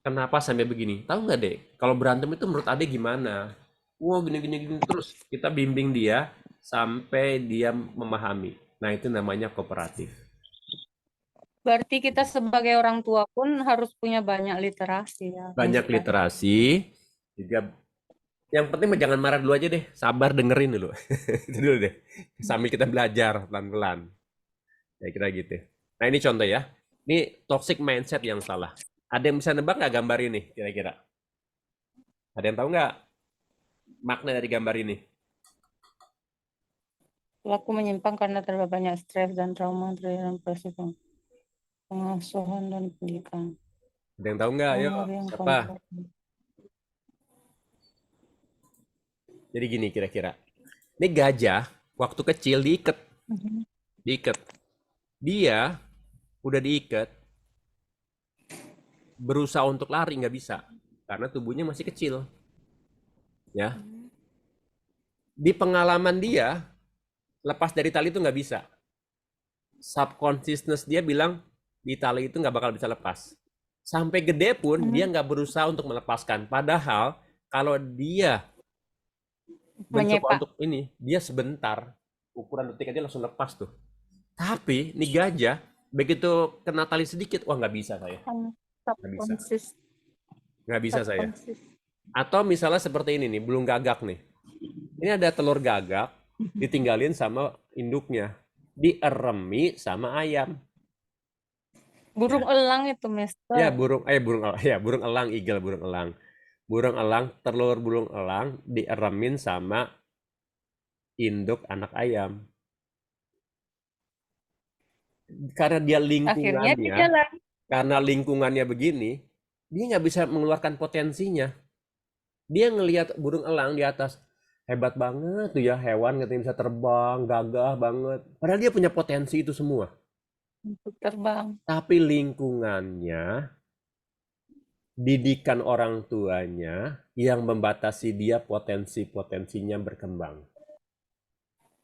Kenapa sampai begini? Tahu nggak deh? Kalau berantem itu menurut Ade gimana? Wah gini terus kita bimbing dia sampai dia memahami. Nah itu namanya kooperatif. Berarti kita sebagai orang tua pun harus punya banyak literasi ya. Banyak literasi, juga Yang penting mah jangan marah dulu aja deh, sabar dengerin dulu. Itu dulu deh. Sambil kita belajar pelan-pelan. Ya kira gitu. Nah ini contoh ya. Ini toxic mindset yang salah. Ada yang bisa nebak nggak gambar ini kira-kira? Ada yang tahu nggak makna dari gambar ini? Pelaku menyimpang karena terlalu banyak stres dan trauma dalam proses pengasuhan dan pendidikan. Ada yang tahu nggak? Ayo, Umur yang siapa? kompleks. Jadi gini kira-kira. Ini gajah waktu kecil diikat, diikat. Dia udah diikat, berusaha untuk lari nggak bisa karena tubuhnya masih kecil. Ya, di pengalaman dia lepas dari tali itu nggak bisa. Subconsciousness dia bilang di tali itu nggak bakal bisa lepas. Sampai gede pun dia nggak berusaha untuk melepaskan. Padahal kalau dia mencoba Menyepak. untuk ini, dia sebentar ukuran detik aja langsung lepas tuh. Tapi nih gajah begitu kena tali sedikit, wah nggak bisa saya, Subconscious. nggak bisa saya. Subconscious. Atau misalnya seperti ini nih, belum gagak nih. Ini ada telur gagak, ditinggalin sama induknya, dieremi sama ayam. Burung elang itu, Mister. Ya burung elang, eagle, burung elang. Burung elang, telur burung elang dieremin sama induk anak ayam. Karena dia Akhirnya dia lingkungannya, jalan. karena lingkungannya begini, dia nggak bisa mengeluarkan potensinya. Dia ngelihat burung elang di atas, hebat banget tuh ya hewan, katanya bisa terbang, gagah banget. Padahal dia punya potensi itu semua. Untuk terbang. Tapi lingkungannya, didikan orang tuanya yang membatasi dia potensinya berkembang.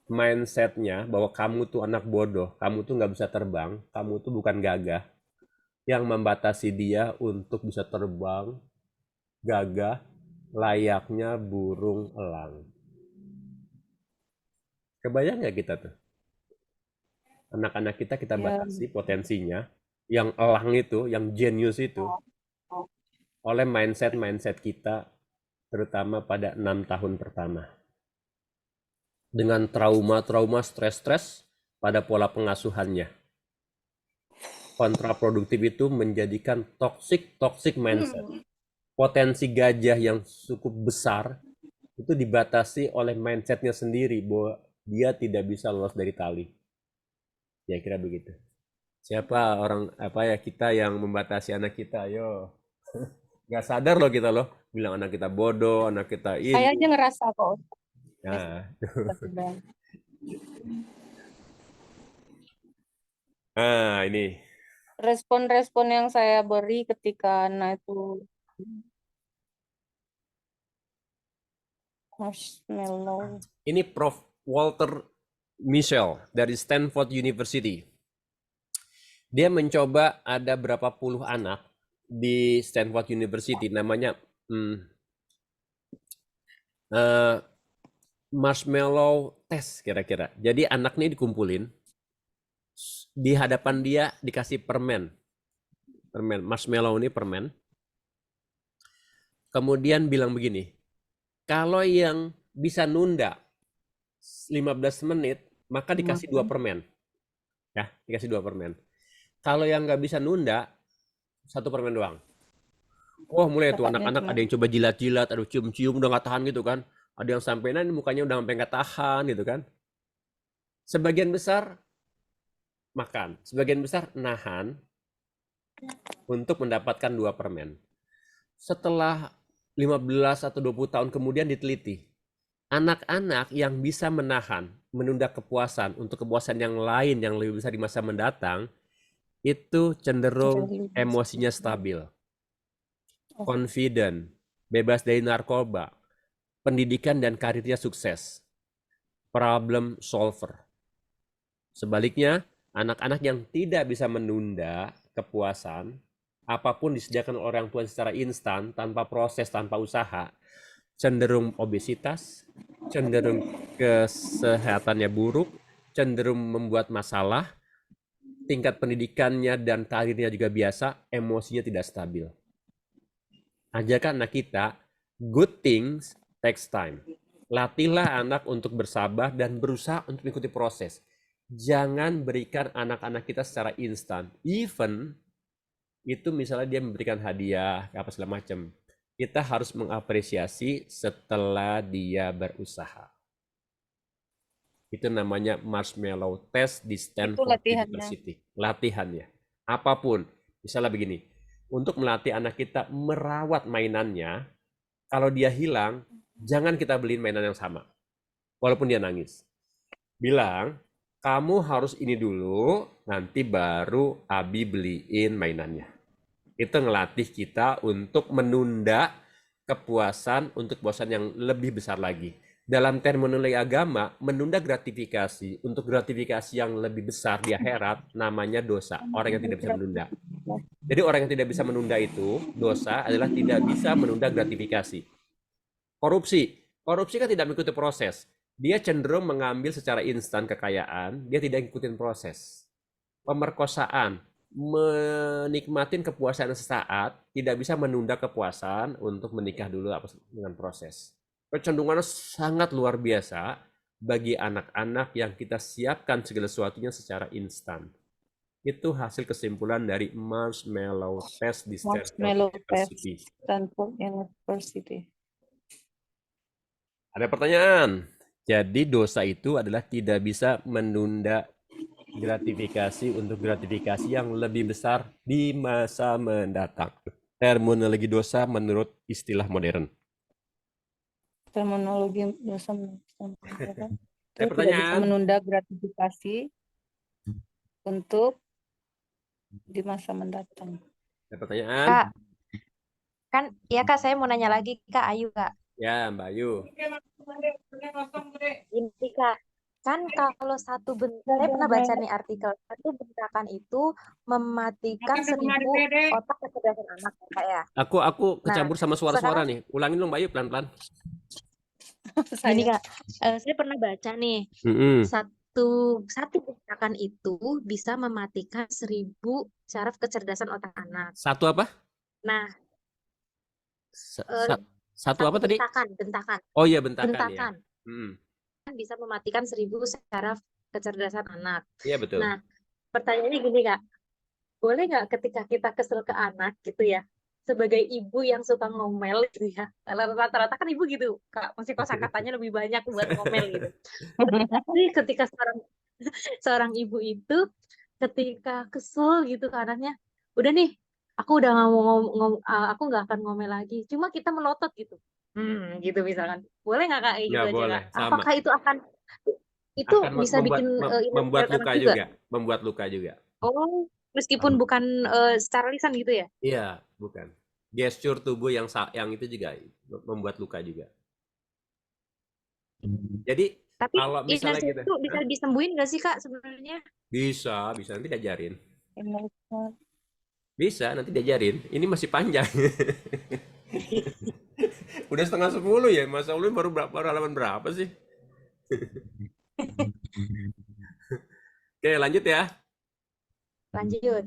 Mindsetnya bahwa kamu tuh anak bodoh, kamu tuh nggak bisa terbang, kamu tuh bukan gagah, yang membatasi dia untuk bisa terbang, gagah, layaknya burung elang. Kebayang nggak kita tuh? Anak-anak kita Ya. batasi potensinya, yang elang itu, yang jenius itu, oleh mindset kita, terutama pada 6 tahun pertama. Dengan trauma-trauma, stres-stres pada pola pengasuhannya. Kontraproduktif itu menjadikan toxic mindset. Potensi gajah yang cukup besar itu dibatasi oleh mindsetnya sendiri bahwa dia tidak bisa lolos dari tali. Ya kira begitu. Siapa orang kita yang membatasi anak kita? Ayo. Gak sadar loh kita loh, bilang anak kita bodoh, anak kita ini. Saya aja ngerasa kok. Nah, ini. Respon-respon yang saya beri ketika anak itu marshmallow. Ini Prof. Walter Mischel dari Stanford University. Dia mencoba ada berapa puluh anak di Stanford University, namanya marshmallow test kira-kira. Jadi anak ini dikumpulin, di hadapan dia dikasih permen marshmallow ini permen. Kemudian bilang begini, kalau yang bisa nunda 15 menit, maka dikasih 2 permen. Ya, dikasih 2 permen. Kalau yang nggak bisa nunda, 1 permen doang. Oh, mulai tuh anak-anak ada yang coba jilat-jilat, ada cium-cium udah nggak tahan gitu kan. Ada yang sampai mukanya udah sampai nggak tahan gitu kan. Sebagian besar makan, sebagian besar nahan untuk mendapatkan 2 permen. Setelah 15 atau 20 tahun kemudian diteliti, anak-anak yang bisa menahan, menunda kepuasan untuk kepuasan yang lain yang lebih besar di masa mendatang, itu cenderung emosinya stabil, confident, bebas dari narkoba, pendidikan dan karirnya sukses, problem solver. Sebaliknya, anak-anak yang tidak bisa menunda kepuasan, apapun disediakan oleh orang tua secara instan, tanpa proses, tanpa usaha, cenderung obesitas, cenderung kesehatannya buruk, cenderung membuat masalah, tingkat pendidikannya dan karirnya juga biasa, emosinya tidak stabil. Ajarkan anak kita good things takes time. Latihlah anak untuk bersabar dan berusaha untuk mengikuti proses. Jangan berikan anak-anak kita secara instan. Even itu misalnya dia memberikan hadiah, apa segala macam. Kita harus mengapresiasi setelah dia berusaha. Itu namanya marshmallow test di Itu Stanford latihannya. University. Latihannya. Apapun. Misalnya begini. Untuk melatih anak kita merawat mainannya, kalau dia hilang, jangan kita beliin mainan yang sama. Walaupun dia nangis. Bilang, kamu harus ini dulu, nanti baru Abi beliin mainannya. Itu ngelatih kita untuk menunda kepuasan untuk kepuasan yang lebih besar lagi. Dalam terminologi agama, menunda gratifikasi untuk gratifikasi yang lebih besar di akhirat namanya dosa. Orang yang tidak bisa menunda. Jadi orang yang tidak bisa menunda itu, dosa adalah tidak bisa menunda gratifikasi. Korupsi kan tidak mengikuti proses. Dia cenderung mengambil secara instan kekayaan, dia tidak ikutin proses. Pemerkosaan, menikmatin kepuasan sesaat, tidak bisa menunda kepuasan untuk menikah dulu dengan proses. Kecenderungannya sangat luar biasa bagi anak-anak yang kita siapkan segala sesuatunya secara instan. Itu hasil kesimpulan dari marshmallow test di Marshmallow Stanford test. University. Stanford University. Ada pertanyaan. Jadi dosa itu adalah tidak bisa menunda gratifikasi untuk gratifikasi yang lebih besar di masa mendatang. Terminologi dosa menurut istilah modern. Terminologi dosa Ada itu tidak bisa pertanyaan? menunda gratifikasi untuk di masa mendatang. Ada pertanyaan? Kak, kan ya Kak, saya mau nanya lagi Kak Ayu Kak. Ya, Mbak Ayu. Ini Kak, kan kalau saya pernah baca nih artikel, satu bentakan itu mematikan 1000 otak kecerdasan anak ya, Kak ya. Aku Nah, kecampur sama suara-suara sekarang nih. Ulangin dong Mbak Ayu pelan-pelan. gini Saya Kak, saya pernah baca nih, Mm-mm. satu bentakan itu bisa mematikan 1000 saraf kecerdasan otak anak. Satu apa? Nah, Satu satu apa tadi? bentakan, Oh iya, bentakan ya. bentakan Mm. bisa mematikan 1000 saraf kecerdasan anak. Iya betul. Nah, pertanyaannya gini Kak, boleh nggak ketika kita kesel ke anak gitu ya, sebagai ibu yang suka ngomel gitu ya, rata-rata kan ibu gitu Kak, mesti kosakatanya lebih banyak buat ngomel gitu. Tapi ketika seorang ibu itu ketika kesel gitu ke anaknya, udah nih, aku udah nggak mau aku nggak akan ngomel lagi, cuma kita melotot gitu, gitu misalkan, boleh nggak Kak kayak gitu Nggak aja boleh, Kak? sama. Apakah itu Akan bisa bikin membuat anak luka juga? juga. Membuat luka juga. Oh, meskipun bukan secara lisan gitu ya? Iya, bukan. Gestur tubuh yang itu juga membuat luka juga. Jadi Tapi kalau misalnya inersi gitu, itu bisa disembuhin nggak sih Kak sebenarnya? bisa nanti diajarin. Indonesia. Bisa nanti diajarin. Ini masih panjang. Udah 9:30 ya, Mas Aulun baru halaman berapa sih? Oke, lanjut ya. Lanjut.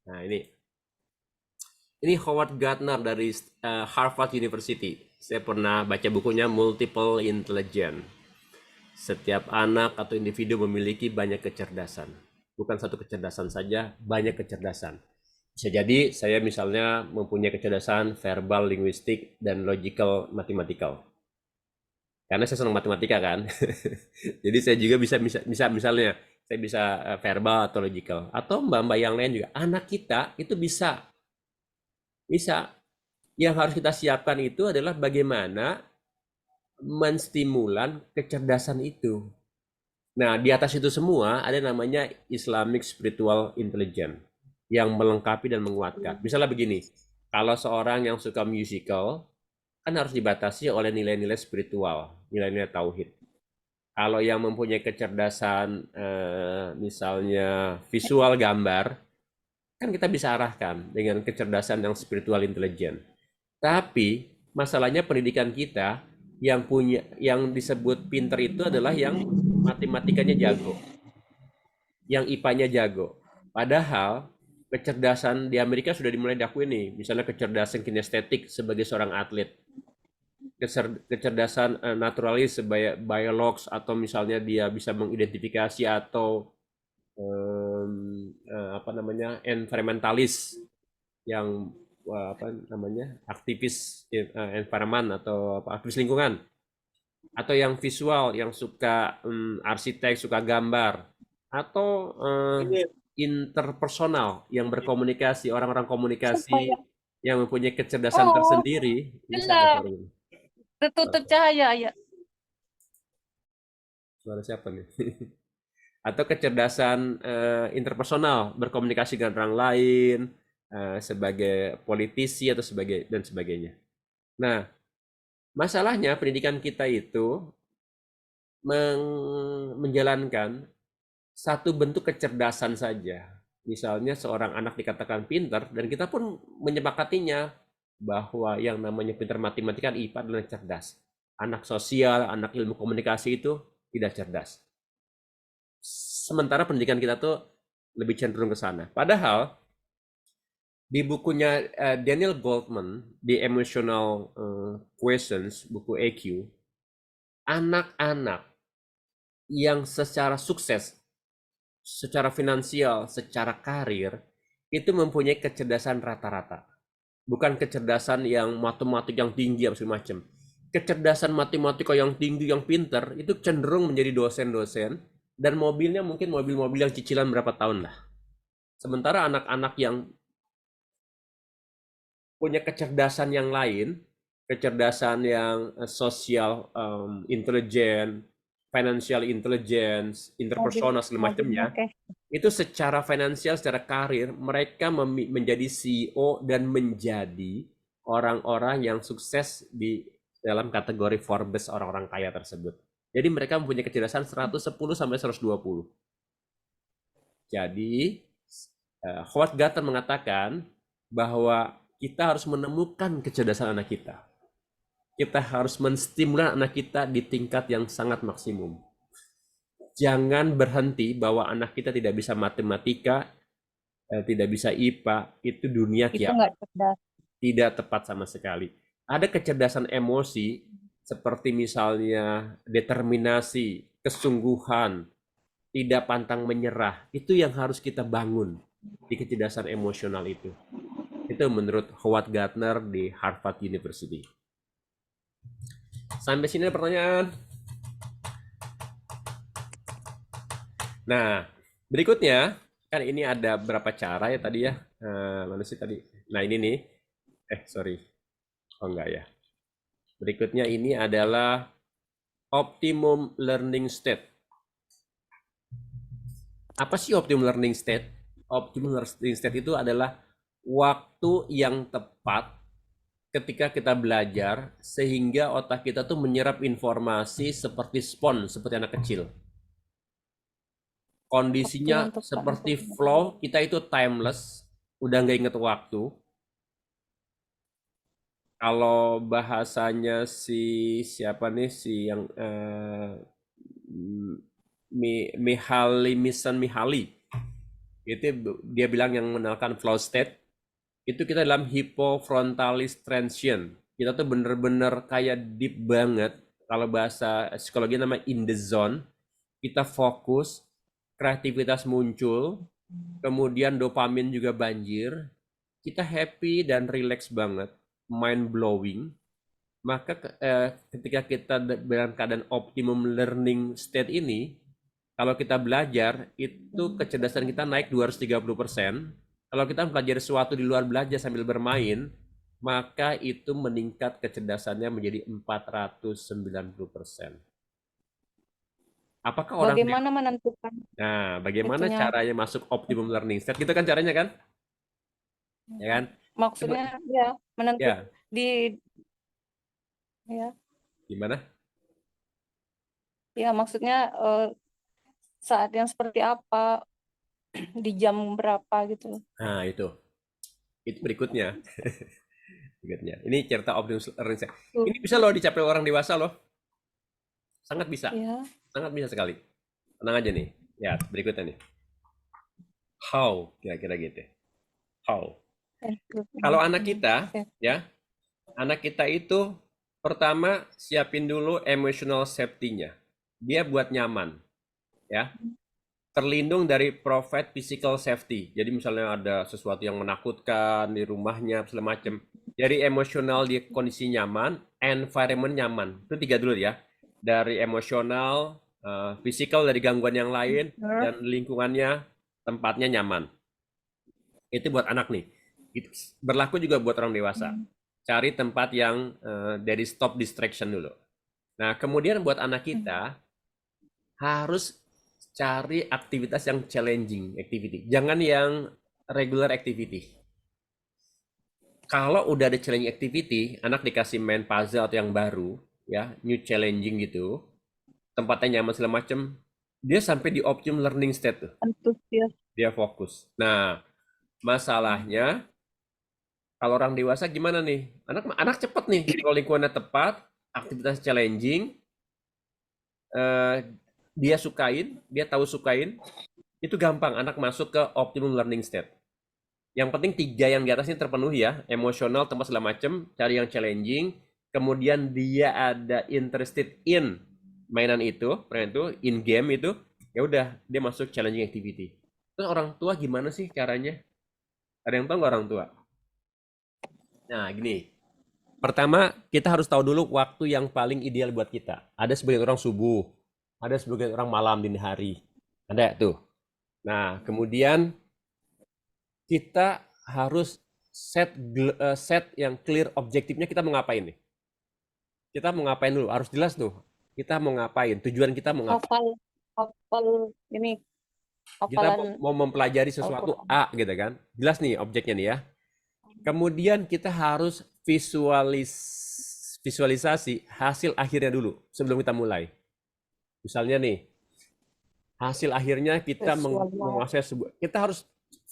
Nah, ini Howard Gardner dari Harvard University. Saya pernah baca bukunya Multiple Intelligence. Setiap anak atau individu memiliki banyak kecerdasan. Bukan satu kecerdasan saja, banyak kecerdasan. Bisa jadi saya misalnya mempunyai kecerdasan verbal, linguistik, dan logical mathematical. Karena saya senang matematika kan. Jadi saya juga bisa misalnya saya bisa verbal atau logical. Atau mbak-mbak yang lain juga. Anak kita itu bisa. Yang harus kita siapkan itu adalah bagaimana menstimulan kecerdasan itu. Nah, di atas itu semua ada namanya Islamic Spiritual Intelligence yang melengkapi dan menguatkan. Misalnya begini, kalau seorang yang suka musical kan harus dibatasi oleh nilai-nilai spiritual, nilai-nilai tauhid. Kalau yang mempunyai kecerdasan misalnya visual gambar, kan kita bisa arahkan dengan kecerdasan yang spiritual intelligent. Tapi masalahnya pendidikan kita yang disebut pinter itu adalah yang matematikanya jago, yang IPA-nya jago. Padahal kecerdasan di Amerika sudah dimulai diakui nih, misalnya kecerdasan kinestetik sebagai seorang atlet. kecerdasan naturalis sebagai biologs, atau misalnya dia bisa mengidentifikasi, atau apa namanya, environmentalis yang apa namanya, aktivis environment atau apa, aktivis lingkungan, atau yang visual yang suka arsitek, suka gambar, atau interpersonal yang berkomunikasi, orang-orang komunikasi yang mempunyai kecerdasan Oh, tersendiri, bisa nggak gelap. suara ini? Tertutup cahaya ya. Suara siapa nih? Atau kecerdasan interpersonal, berkomunikasi dengan orang lain, sebagai politisi atau dan sebagainya. Nah, masalahnya pendidikan kita itu menjalankan satu bentuk kecerdasan saja. Misalnya seorang anak dikatakan pintar, dan kita pun menyepakatinya bahwa yang namanya pintar matematika, IPA adalah cerdas. Anak sosial, anak ilmu komunikasi itu tidak cerdas. Sementara pendidikan kita tuh lebih cenderung ke sana. Padahal di bukunya Daniel Goldman, di Emotional Questions, buku EQ, anak-anak yang secara sukses, secara finansial, secara karir, itu mempunyai kecerdasan rata-rata. Bukan kecerdasan yang matematik yang tinggi apa segala macam. Kecerdasan matematika yang tinggi, yang pintar, itu cenderung menjadi dosen-dosen, dan mobilnya mungkin mobil-mobil yang cicilan berapa tahun lah. Sementara anak-anak yang punya kecerdasan yang lain, kecerdasan yang sosial, intelijen, financial intelligence, interpersonal segala macamnya, itu secara finansial, secara karir, mereka menjadi CEO dan menjadi orang-orang yang sukses di dalam kategori Forbes orang-orang kaya tersebut. Jadi mereka mempunyai kecerdasan 110 sampai 120. Jadi Howard Gardner mengatakan bahwa kita harus menemukan kecerdasan anak kita. Kita harus menstimulan anak kita di tingkat yang sangat maksimum. Jangan berhenti bahwa anak kita tidak bisa matematika, tidak bisa IPA, itu dunia Itu kiamat. nggak cerdas. Tidak tepat sama sekali. Ada kecerdasan emosi, seperti misalnya determinasi, kesungguhan, tidak pantang menyerah. Itu yang harus kita bangun di kecerdasan emosional itu. Itu menurut Howard Gardner di Harvard University. Sampai sini ada pertanyaan. Nah, berikutnya, kan ini ada berapa cara ya tadi ya. Mana sih tadi? Nah, ini nih. Sorry. Oh enggak ya. Berikutnya ini adalah optimum learning state. Apa sih optimum learning state? Optimum learning state itu adalah waktu yang tepat ketika kita belajar, sehingga otak kita tuh menyerap informasi seperti spons, seperti anak kecil. Kondisinya seperti flow, kita itu timeless, udah nggak inget waktu. Kalau bahasanya siapa nih, si yang Mihaly, itu dia bilang yang mengenalkan flow state, itu kita dalam hypofrontalis transient. Kita tuh bener-bener kayak deep banget, kalau bahasa psikologi namanya in the zone. Kita fokus, kreativitas muncul, kemudian dopamin juga banjir, kita happy dan relax banget, mind blowing. Maka ketika kita dalam keadaan optimum learning state ini, kalau kita belajar, itu kecerdasan kita naik 230%. Kalau kita mempelajari sesuatu di luar belajar sambil bermain, maka itu meningkat kecerdasannya menjadi 490%. Apakah orang Bagaimana menentukan? Nah, bagaimana caranya masuk optimum learning state? Gitu kan caranya kan? Ya kan? Maksudnya ya menentukan ya. Gimana? Ya, maksudnya saat yang seperti apa, di jam berapa gitu. Nah, itu berikutnya. Ini cerita optimum learning state. Ini bisa loh dicapai orang dewasa loh. Sangat bisa. Ya. Sangat bisa sekali. Tenang aja nih. Ya, berikutnya nih. How, kira-kira gitu. How. Kalau anak kita, ya, anak kita itu Pertama, siapin dulu emotional safety-nya. Dia buat nyaman, ya. Terlindung dari provide physical safety. Jadi misalnya ada sesuatu yang menakutkan di rumahnya, segala macam. Dari emosional di kondisi nyaman, environment nyaman. Itu 3 dulu ya. Dari emosional, physical dari gangguan yang lain, dan lingkungannya, tempatnya nyaman. Itu buat anak nih. Itu berlaku juga buat orang dewasa. Cari tempat yang dari stop distraction dulu. Nah, kemudian buat anak kita harus cari aktivitas yang challenging activity. Jangan yang regular activity. Kalau udah ada challenging activity, anak dikasih main puzzle atau yang baru, ya, new challenging gitu, tempatnya nyaman segala macem, dia sampai di optimum learning state tuh. Antusias. Dia fokus. Nah, masalahnya kalau orang dewasa gimana nih? Anak cepet nih kalau lingkungannya tepat, aktivitas challenging, dia sukain, dia tahu sukain, itu gampang anak masuk ke optimum learning state. Yang penting 3 yang di atas ini terpenuhi ya, emosional, tempat segala macem, cari yang challenging, kemudian dia ada interested in mainan itu, in game itu, ya udah dia masuk challenging activity. Terus orang tua gimana sih caranya? Ada yang tahu nggak orang tua? Nah, gini. Pertama, kita harus tahu dulu waktu yang paling ideal buat kita. Ada sebagian orang subuh, ada sebagian orang malam dini hari. Ada tuh. Nah, kemudian kita harus set yang clear objektifnya, kita mau ngapain nih. Kita mau ngapain dulu, harus jelas tuh. Kita mau ngapain, tujuan kita mau ngapain. Hafal ini Kita hafalan mau mempelajari sesuatu Al-Quran. A gitu kan. Jelas nih objeknya nih ya. Kemudian kita harus visualisasi hasil akhirnya dulu sebelum kita mulai. Misalnya nih, hasil akhirnya kita menguasai sebuah, kita harus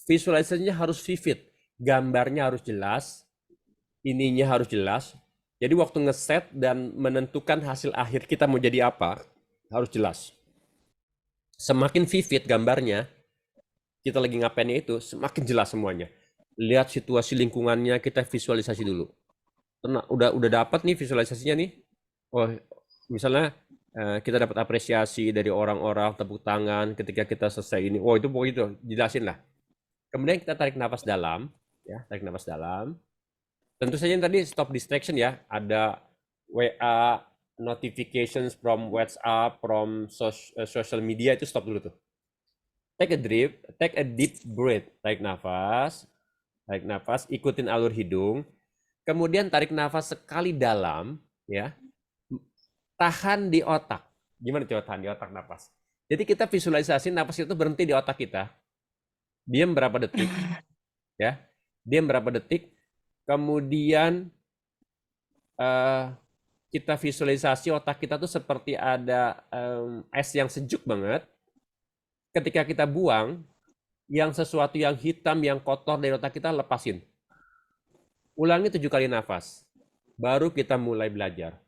visualisasinya harus vivid, gambarnya harus jelas, ininya harus jelas. Jadi waktu ngeset dan menentukan hasil akhir kita mau jadi apa, harus jelas. Semakin vivid gambarnya, kita lagi ngapainnya itu, semakin jelas semuanya. Lihat situasi lingkungannya, kita visualisasi dulu. Udah dapat nih visualisasinya nih. Oh, misalnya kita dapat apresiasi dari orang-orang, tepuk tangan ketika kita selesai ini. Oh, itu pokoknya itu, jelasin lah. Kemudian kita tarik nafas dalam, ya, tarik nafas dalam. Tentu saja yang tadi stop distraction ya. Ada WA, notifications from WhatsApp, from social media, itu stop dulu tuh. Take a deep breath. Tarik nafas, ikutin alur hidung. Kemudian tarik nafas sekali dalam, ya. Tahan di otak. Gimana coba tahan di otak nafas? Jadi kita visualisasi nafas itu berhenti di otak kita. Diam berapa detik, ya. Diam berapa detik. Kemudian kita visualisasi otak kita tuh seperti ada es yang sejuk banget. Ketika kita buang, yang sesuatu yang hitam, yang kotor dari otak kita lepasin. Ulangi 7 kali nafas. Baru kita mulai belajar.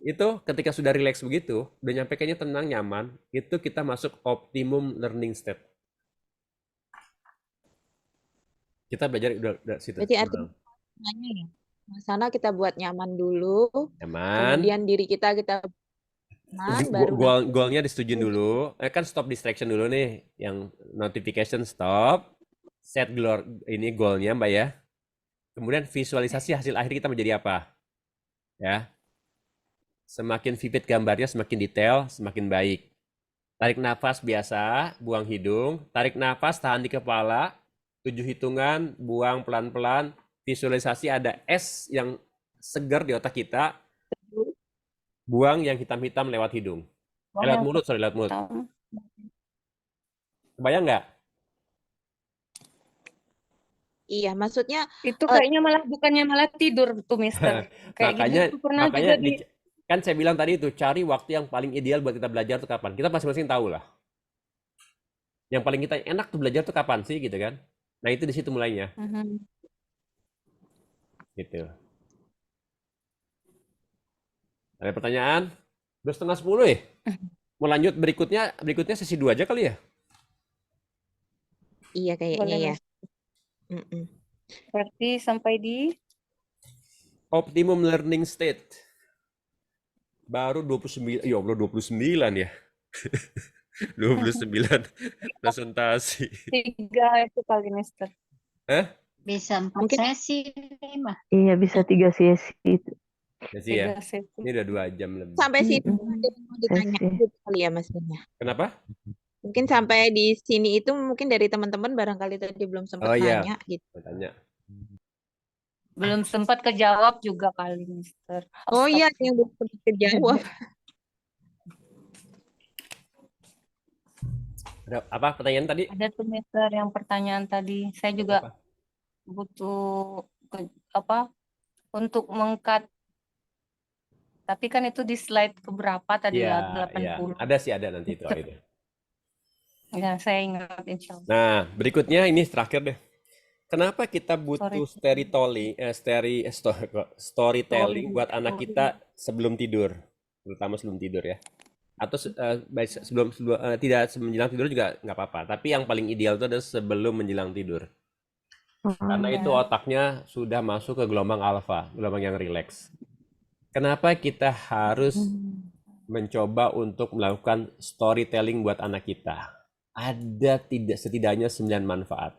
Itu ketika sudah rileks begitu, udah nyampe kayaknya tenang, nyaman, itu kita masuk optimum learning state. Kita belajar udah situ. Berarti artinya sana kita buat nyaman dulu, nyaman. kemudian diri kita nyaman, baru Goalnya disetujuin dulu. Kan stop distraction dulu nih, yang notification stop, set ini goalnya Mbak ya. Kemudian visualisasi hasil akhir kita menjadi apa, ya. Semakin vivid gambarnya, semakin detail, semakin baik. Tarik nafas biasa, buang hidung. Tarik nafas, tahan di kepala. 7 hitungan, buang pelan-pelan. Visualisasi ada es yang segar di otak kita. Buang yang hitam-hitam lewat hidung. Lewat mulut, lewat mulut. Kebayang nggak? Iya, maksudnya itu kayaknya bukannya malah tidur tuh, Mister. Kayak makanya gitu pernah juga kan saya bilang tadi itu, cari waktu yang paling ideal buat kita belajar tuh kapan. Kita masing-masing tahu lah. Yang paling kita enak tuh belajar tuh kapan sih gitu kan. Nah itu di situ mulainya. Gitu. Ada pertanyaan? Udah 9:30 ya? Mau lanjut berikutnya sesi 2 aja kali ya? Iya kayaknya ya. Berarti sampai di Optimum learning state. Baru 29, ya Allah 29 ya. 29 presentasi. 3 itu kali Mister. Hah? Bisa 4 Mungkin sesi, mah. Iya, bisa 3 sesi itu. Sesi ya? 3 sesi. Ini udah 2 jam lebih. sampai sini Mm-mm. ada yang mau ditanya Sesi. gitu kali ya Mas Ben ya. Kenapa? Mungkin sampai di sini itu mungkin dari teman-teman barangkali tadi belum sempat Oh iya, nanya gitu. mau tanya. Belum sempat kejawab juga kali Mister. Oh iya, ada yang belum sempat kejawab. Ada apa pertanyaan tadi? Ada tuh Mister yang pertanyaan tadi. Saya juga Apa? butuh untuk mengkat. Tapi kan itu di slide keberapa tadi Iya, ya? iya. 80. Ada sih, ada nanti itu akhirnya. Ya, saya ingat insya Allah. Nah, berikutnya ini terakhir deh. Kenapa kita butuh storytelling buat anak kita sebelum tidur, terutama sebelum tidur ya? Atau tidak menjelang tidur juga nggak apa-apa. Tapi yang paling ideal itu adalah sebelum menjelang tidur. Karena itu otaknya sudah masuk ke gelombang alfa, gelombang yang rileks. Kenapa kita harus mencoba untuk melakukan storytelling buat anak kita? Ada setidaknya 9 manfaat.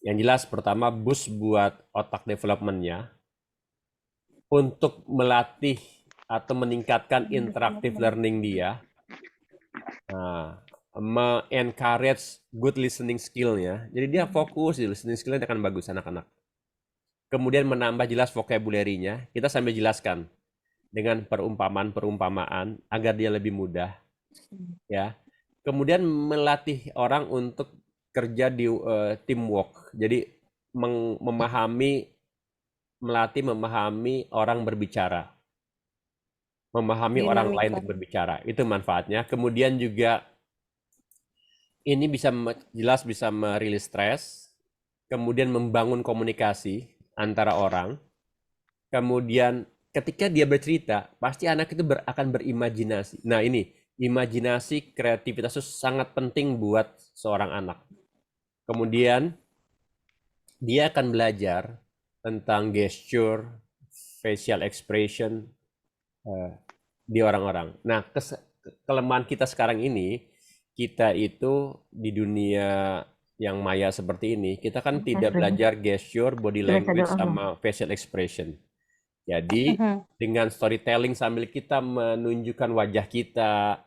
Yang jelas pertama boost buat otak development-nya untuk melatih atau meningkatkan interactive learning dia. Nah, encourage good listening skill-nya. Jadi dia fokus di listening skill-nya akan bagus anak-anak. Kemudian menambah jelas vocabulary-nya. Kita sambil jelaskan dengan perumpamaan agar dia lebih mudah. Ya. Kemudian melatih orang untuk kerja di teamwork. Jadi melatih memahami orang berbicara. Memahami orang lain untuk berbicara. Itu manfaatnya. Kemudian juga ini jelas bisa merilis stres. Kemudian membangun komunikasi antara orang. Kemudian ketika dia bercerita, pasti anak itu akan berimajinasi. Nah ini, imajinasi, kreativitas itu sangat penting buat seorang anak. Kemudian dia akan belajar tentang gesture, facial expression di orang-orang. Nah, kelemahan kita sekarang ini, kita itu di dunia yang maya seperti ini, kita kan tidak belajar gesture, body language, sama facial expression. Jadi dengan storytelling sambil kita menunjukkan wajah kita,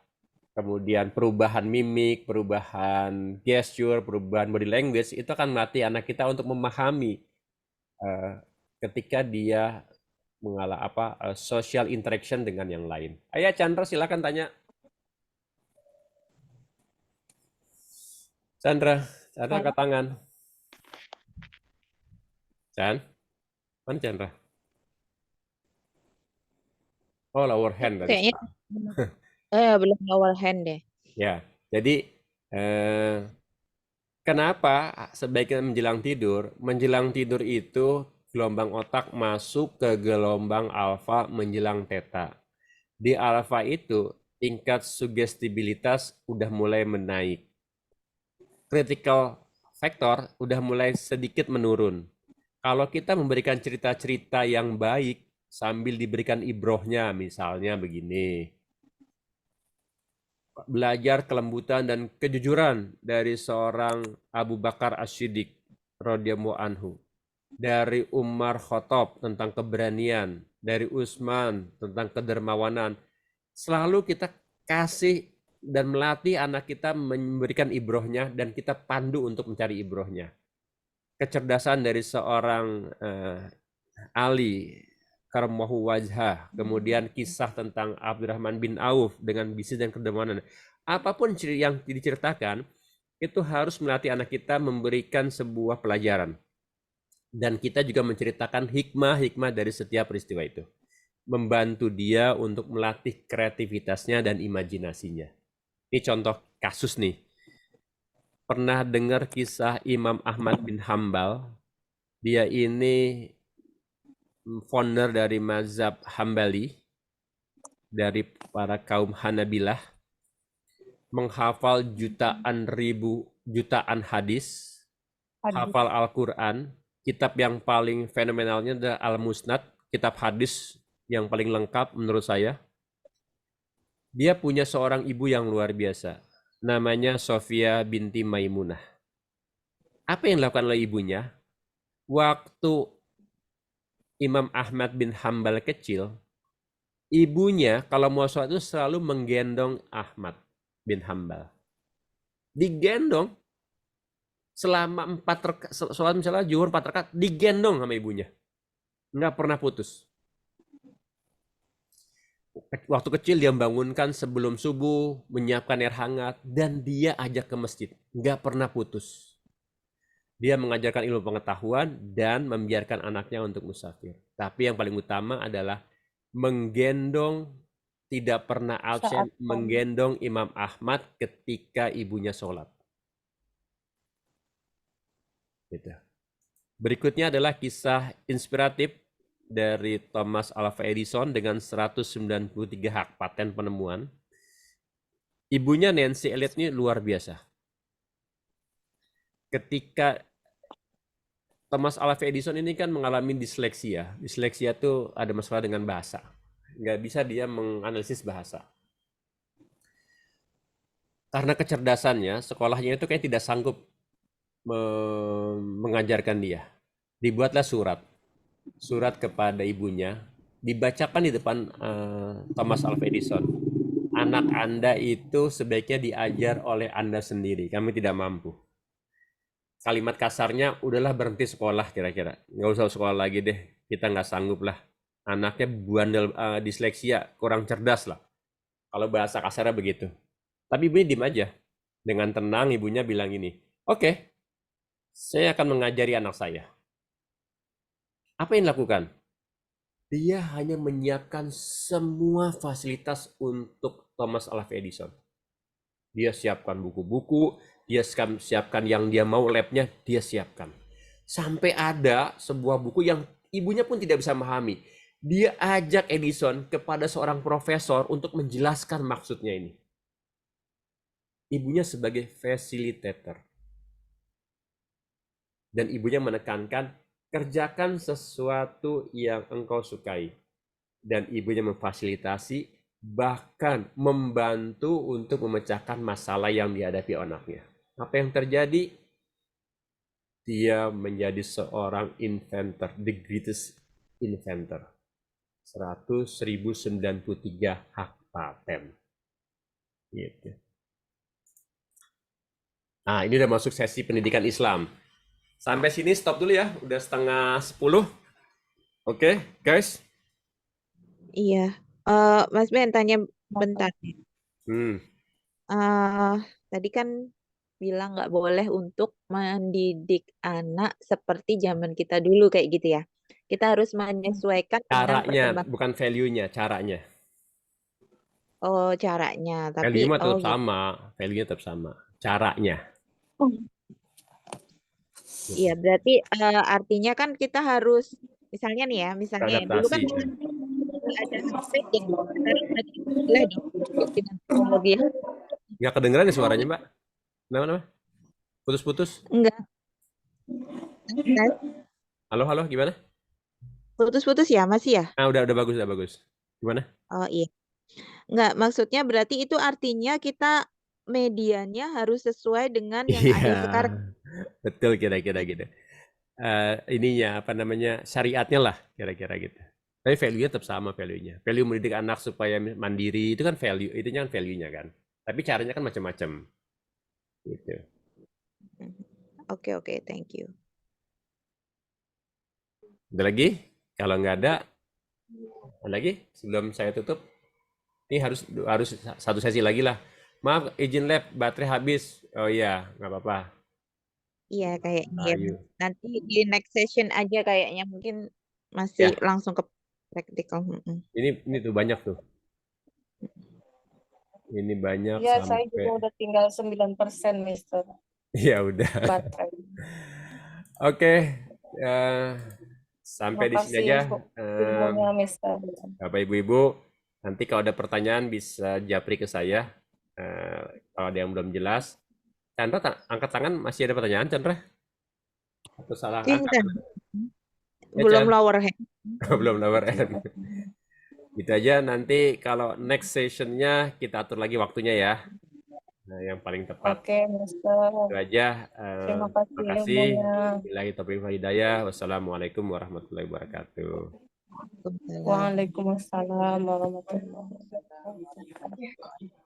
kemudian perubahan mimik, perubahan gesture, perubahan body language, itu akan melatih anak kita untuk memahami ketika dia mengalami social interaction dengan yang lain. Ayo Chandra, silakan tanya. Chandra angkat tangan. Mana Chandra? Oh, lower hand tadi. Kayaknya belum lower hand deh. Ya, jadi kenapa sebaiknya menjelang tidur? Menjelang tidur itu gelombang otak masuk ke gelombang alfa menjelang theta. Di alfa itu tingkat sugestibilitas udah mulai menaik. Critical factor udah mulai sedikit menurun. Kalau kita memberikan cerita-cerita yang baik sambil diberikan ibrohnya, misalnya begini. Belajar kelembutan dan kejujuran dari seorang Abu Bakar As-Siddiq radhiyallahu anhu. Dari Umar Khattab tentang keberanian, dari Utsman tentang kedermawanan. Selalu kita kasih dan melatih anak kita memberikan ibrohnya dan kita pandu untuk mencari ibrohnya. Kecerdasan dari seorang Ali karamahu wajhah, kemudian kisah tentang Abdurrahman bin Auf dengan bisnis dan kedermawanan. Apapun yang diceritakan, itu harus melatih anak kita memberikan sebuah pelajaran. Dan kita juga menceritakan hikmah-hikmah dari setiap peristiwa itu. Membantu dia untuk melatih kreativitasnya dan imajinasinya. Ini contoh kasus nih. Pernah dengar kisah Imam Ahmad bin Hambal? Dia ini founder dari mazhab Hambali, dari para kaum Hanabilah, menghafal jutaan hadis, hafal Al-Quran. Kitab yang paling fenomenalnya adalah Al-Musnad, kitab hadis yang paling lengkap menurut saya. Dia punya seorang ibu yang luar biasa. Namanya Sofia binti Maimunah. Apa yang dilakukan oleh ibunya? Waktu Imam Ahmad bin Hambal kecil, ibunya kalau mau sholat itu selalu menggendong Ahmad bin Hambal. Digendong selama 4 rakaat, sholat misalnya zuhur 4 rakaat, digendong sama ibunya. Nggak pernah putus. Waktu kecil dia membangunkan sebelum subuh, menyiapkan air hangat, dan dia ajak ke masjid. Nggak pernah putus. Dia mengajarkan ilmu pengetahuan dan membiarkan anaknya untuk musafir. Tapi yang paling utama adalah menggendong, tidak pernah absen, Saat menggendong Imam Ahmad ketika ibunya sholat. Gitu. Berikutnya adalah kisah inspiratif dari Thomas Alva Edison dengan 193 hak paten penemuan. Ibunya Nancy Elliot ini luar biasa. Ketika Thomas Alva Edison ini kan mengalami disleksia. Disleksia itu ada masalah dengan bahasa. Nggak bisa dia menganalisis bahasa. Karena kecerdasannya, sekolahnya itu kayak tidak sanggup mengajarkan dia. Dibuatlah surat kepada ibunya, dibacakan di depan Thomas Alva Edison. Anak Anda itu sebaiknya diajar oleh Anda sendiri, kami tidak mampu. Kalimat kasarnya, udahlah berhenti sekolah kira-kira. Nggak usah sekolah lagi deh, kita nggak sanggup lah. Anaknya bandel, disleksia, kurang cerdas lah. Kalau bahasa kasarnya begitu. Tapi ibunya diem aja. Dengan tenang ibunya bilang ini, oke, saya akan mengajari anak saya. Apa yang dilakukan? Dia hanya menyiapkan semua fasilitas untuk Thomas Alva Edison. Dia siapkan buku-buku, dia siapkan yang dia mau, labnya dia siapkan. Sampai ada sebuah buku yang ibunya pun tidak bisa memahami. Dia ajak Edison kepada seorang profesor untuk menjelaskan maksudnya ini. Ibunya sebagai facilitator. Dan ibunya menekankan, kerjakan sesuatu yang engkau sukai. Dan ibunya memfasilitasi, bahkan membantu untuk memecahkan masalah yang dihadapi anaknya. Apa yang terjadi? Dia menjadi seorang inventor, the greatest inventor. 1093 hak paten. Gitu. Nah, ini udah masuk sesi pendidikan Islam. Sampai sini stop dulu ya, udah 9:30. Oke, guys. Iya. Mas Ben tanya bentar. Tadi kan bilang nggak boleh untuk mendidik anak seperti zaman kita dulu kayak gitu ya. Kita harus menyesuaikan dengan Caranya, perkembangan. bukan value-nya, caranya. Oh, caranya. Tapi Value-nya tetap gitu. sama, value-nya tetap sama. Caranya. Iya, berarti artinya kan kita harus misalnya nih ya, misalnya dulu kan Beradaptasi. nggak ada HP, jadi sekarang berarti boleh dong dengan teknologi. Nggak kedengeran ya suaranya, Mbak? Kenapa? Putus-putus? Enggak. Halo, gimana? Putus-putus ya, masih ya? Ah, udah bagus. Gimana? Oh iya. Enggak, maksudnya berarti itu artinya kita medianya harus sesuai dengan yang ada sekarang. Betul kira-kira gitu. Ininya apa namanya, syariatnya lah kira-kira gitu. Tapi value-nya tetap sama value-nya. Value mendidik anak supaya mandiri itu kan value, itu kan value-nya kan. Tapi caranya kan macam-macam. Gitu. Oke, thank you. Ada lagi? Kalau nggak ada lagi sebelum saya tutup. Ini harus satu sesi lagi lah. Maaf, izin lab, baterai habis. Oh iya, nggak apa-apa. Iya, kayaknya Ayo. nanti di next session aja kayaknya mungkin masih langsung ke praktikal. Ini tuh banyak tuh. Ini banyak Iya, sampai. saya juga udah tinggal 9%, Mister. Ya udah. Baterai. Oke, sampai di sini aja. Ilmunya, Mister. Bapak Ibu-Ibu, nanti kalau ada pertanyaan bisa japri ke saya. Kalau ada yang belum jelas. Chandra, angkat tangan, masih ada pertanyaan, Chandra? Atau salah angkat? Belum lower hand. Belum number N. Gitu aja, nanti kalau next sessionnya kita atur lagi waktunya ya. Nah, yang paling tepat. Oke, Mister. Itu aja. Terima Terima kasih kasih. ilmunya. Billahi taufiq wal hidayah. Wassalamualaikum warahmatullahi wabarakatuh. Waalaikumsalam. Waalaikumsalam warahmatullahi wabarakatuh.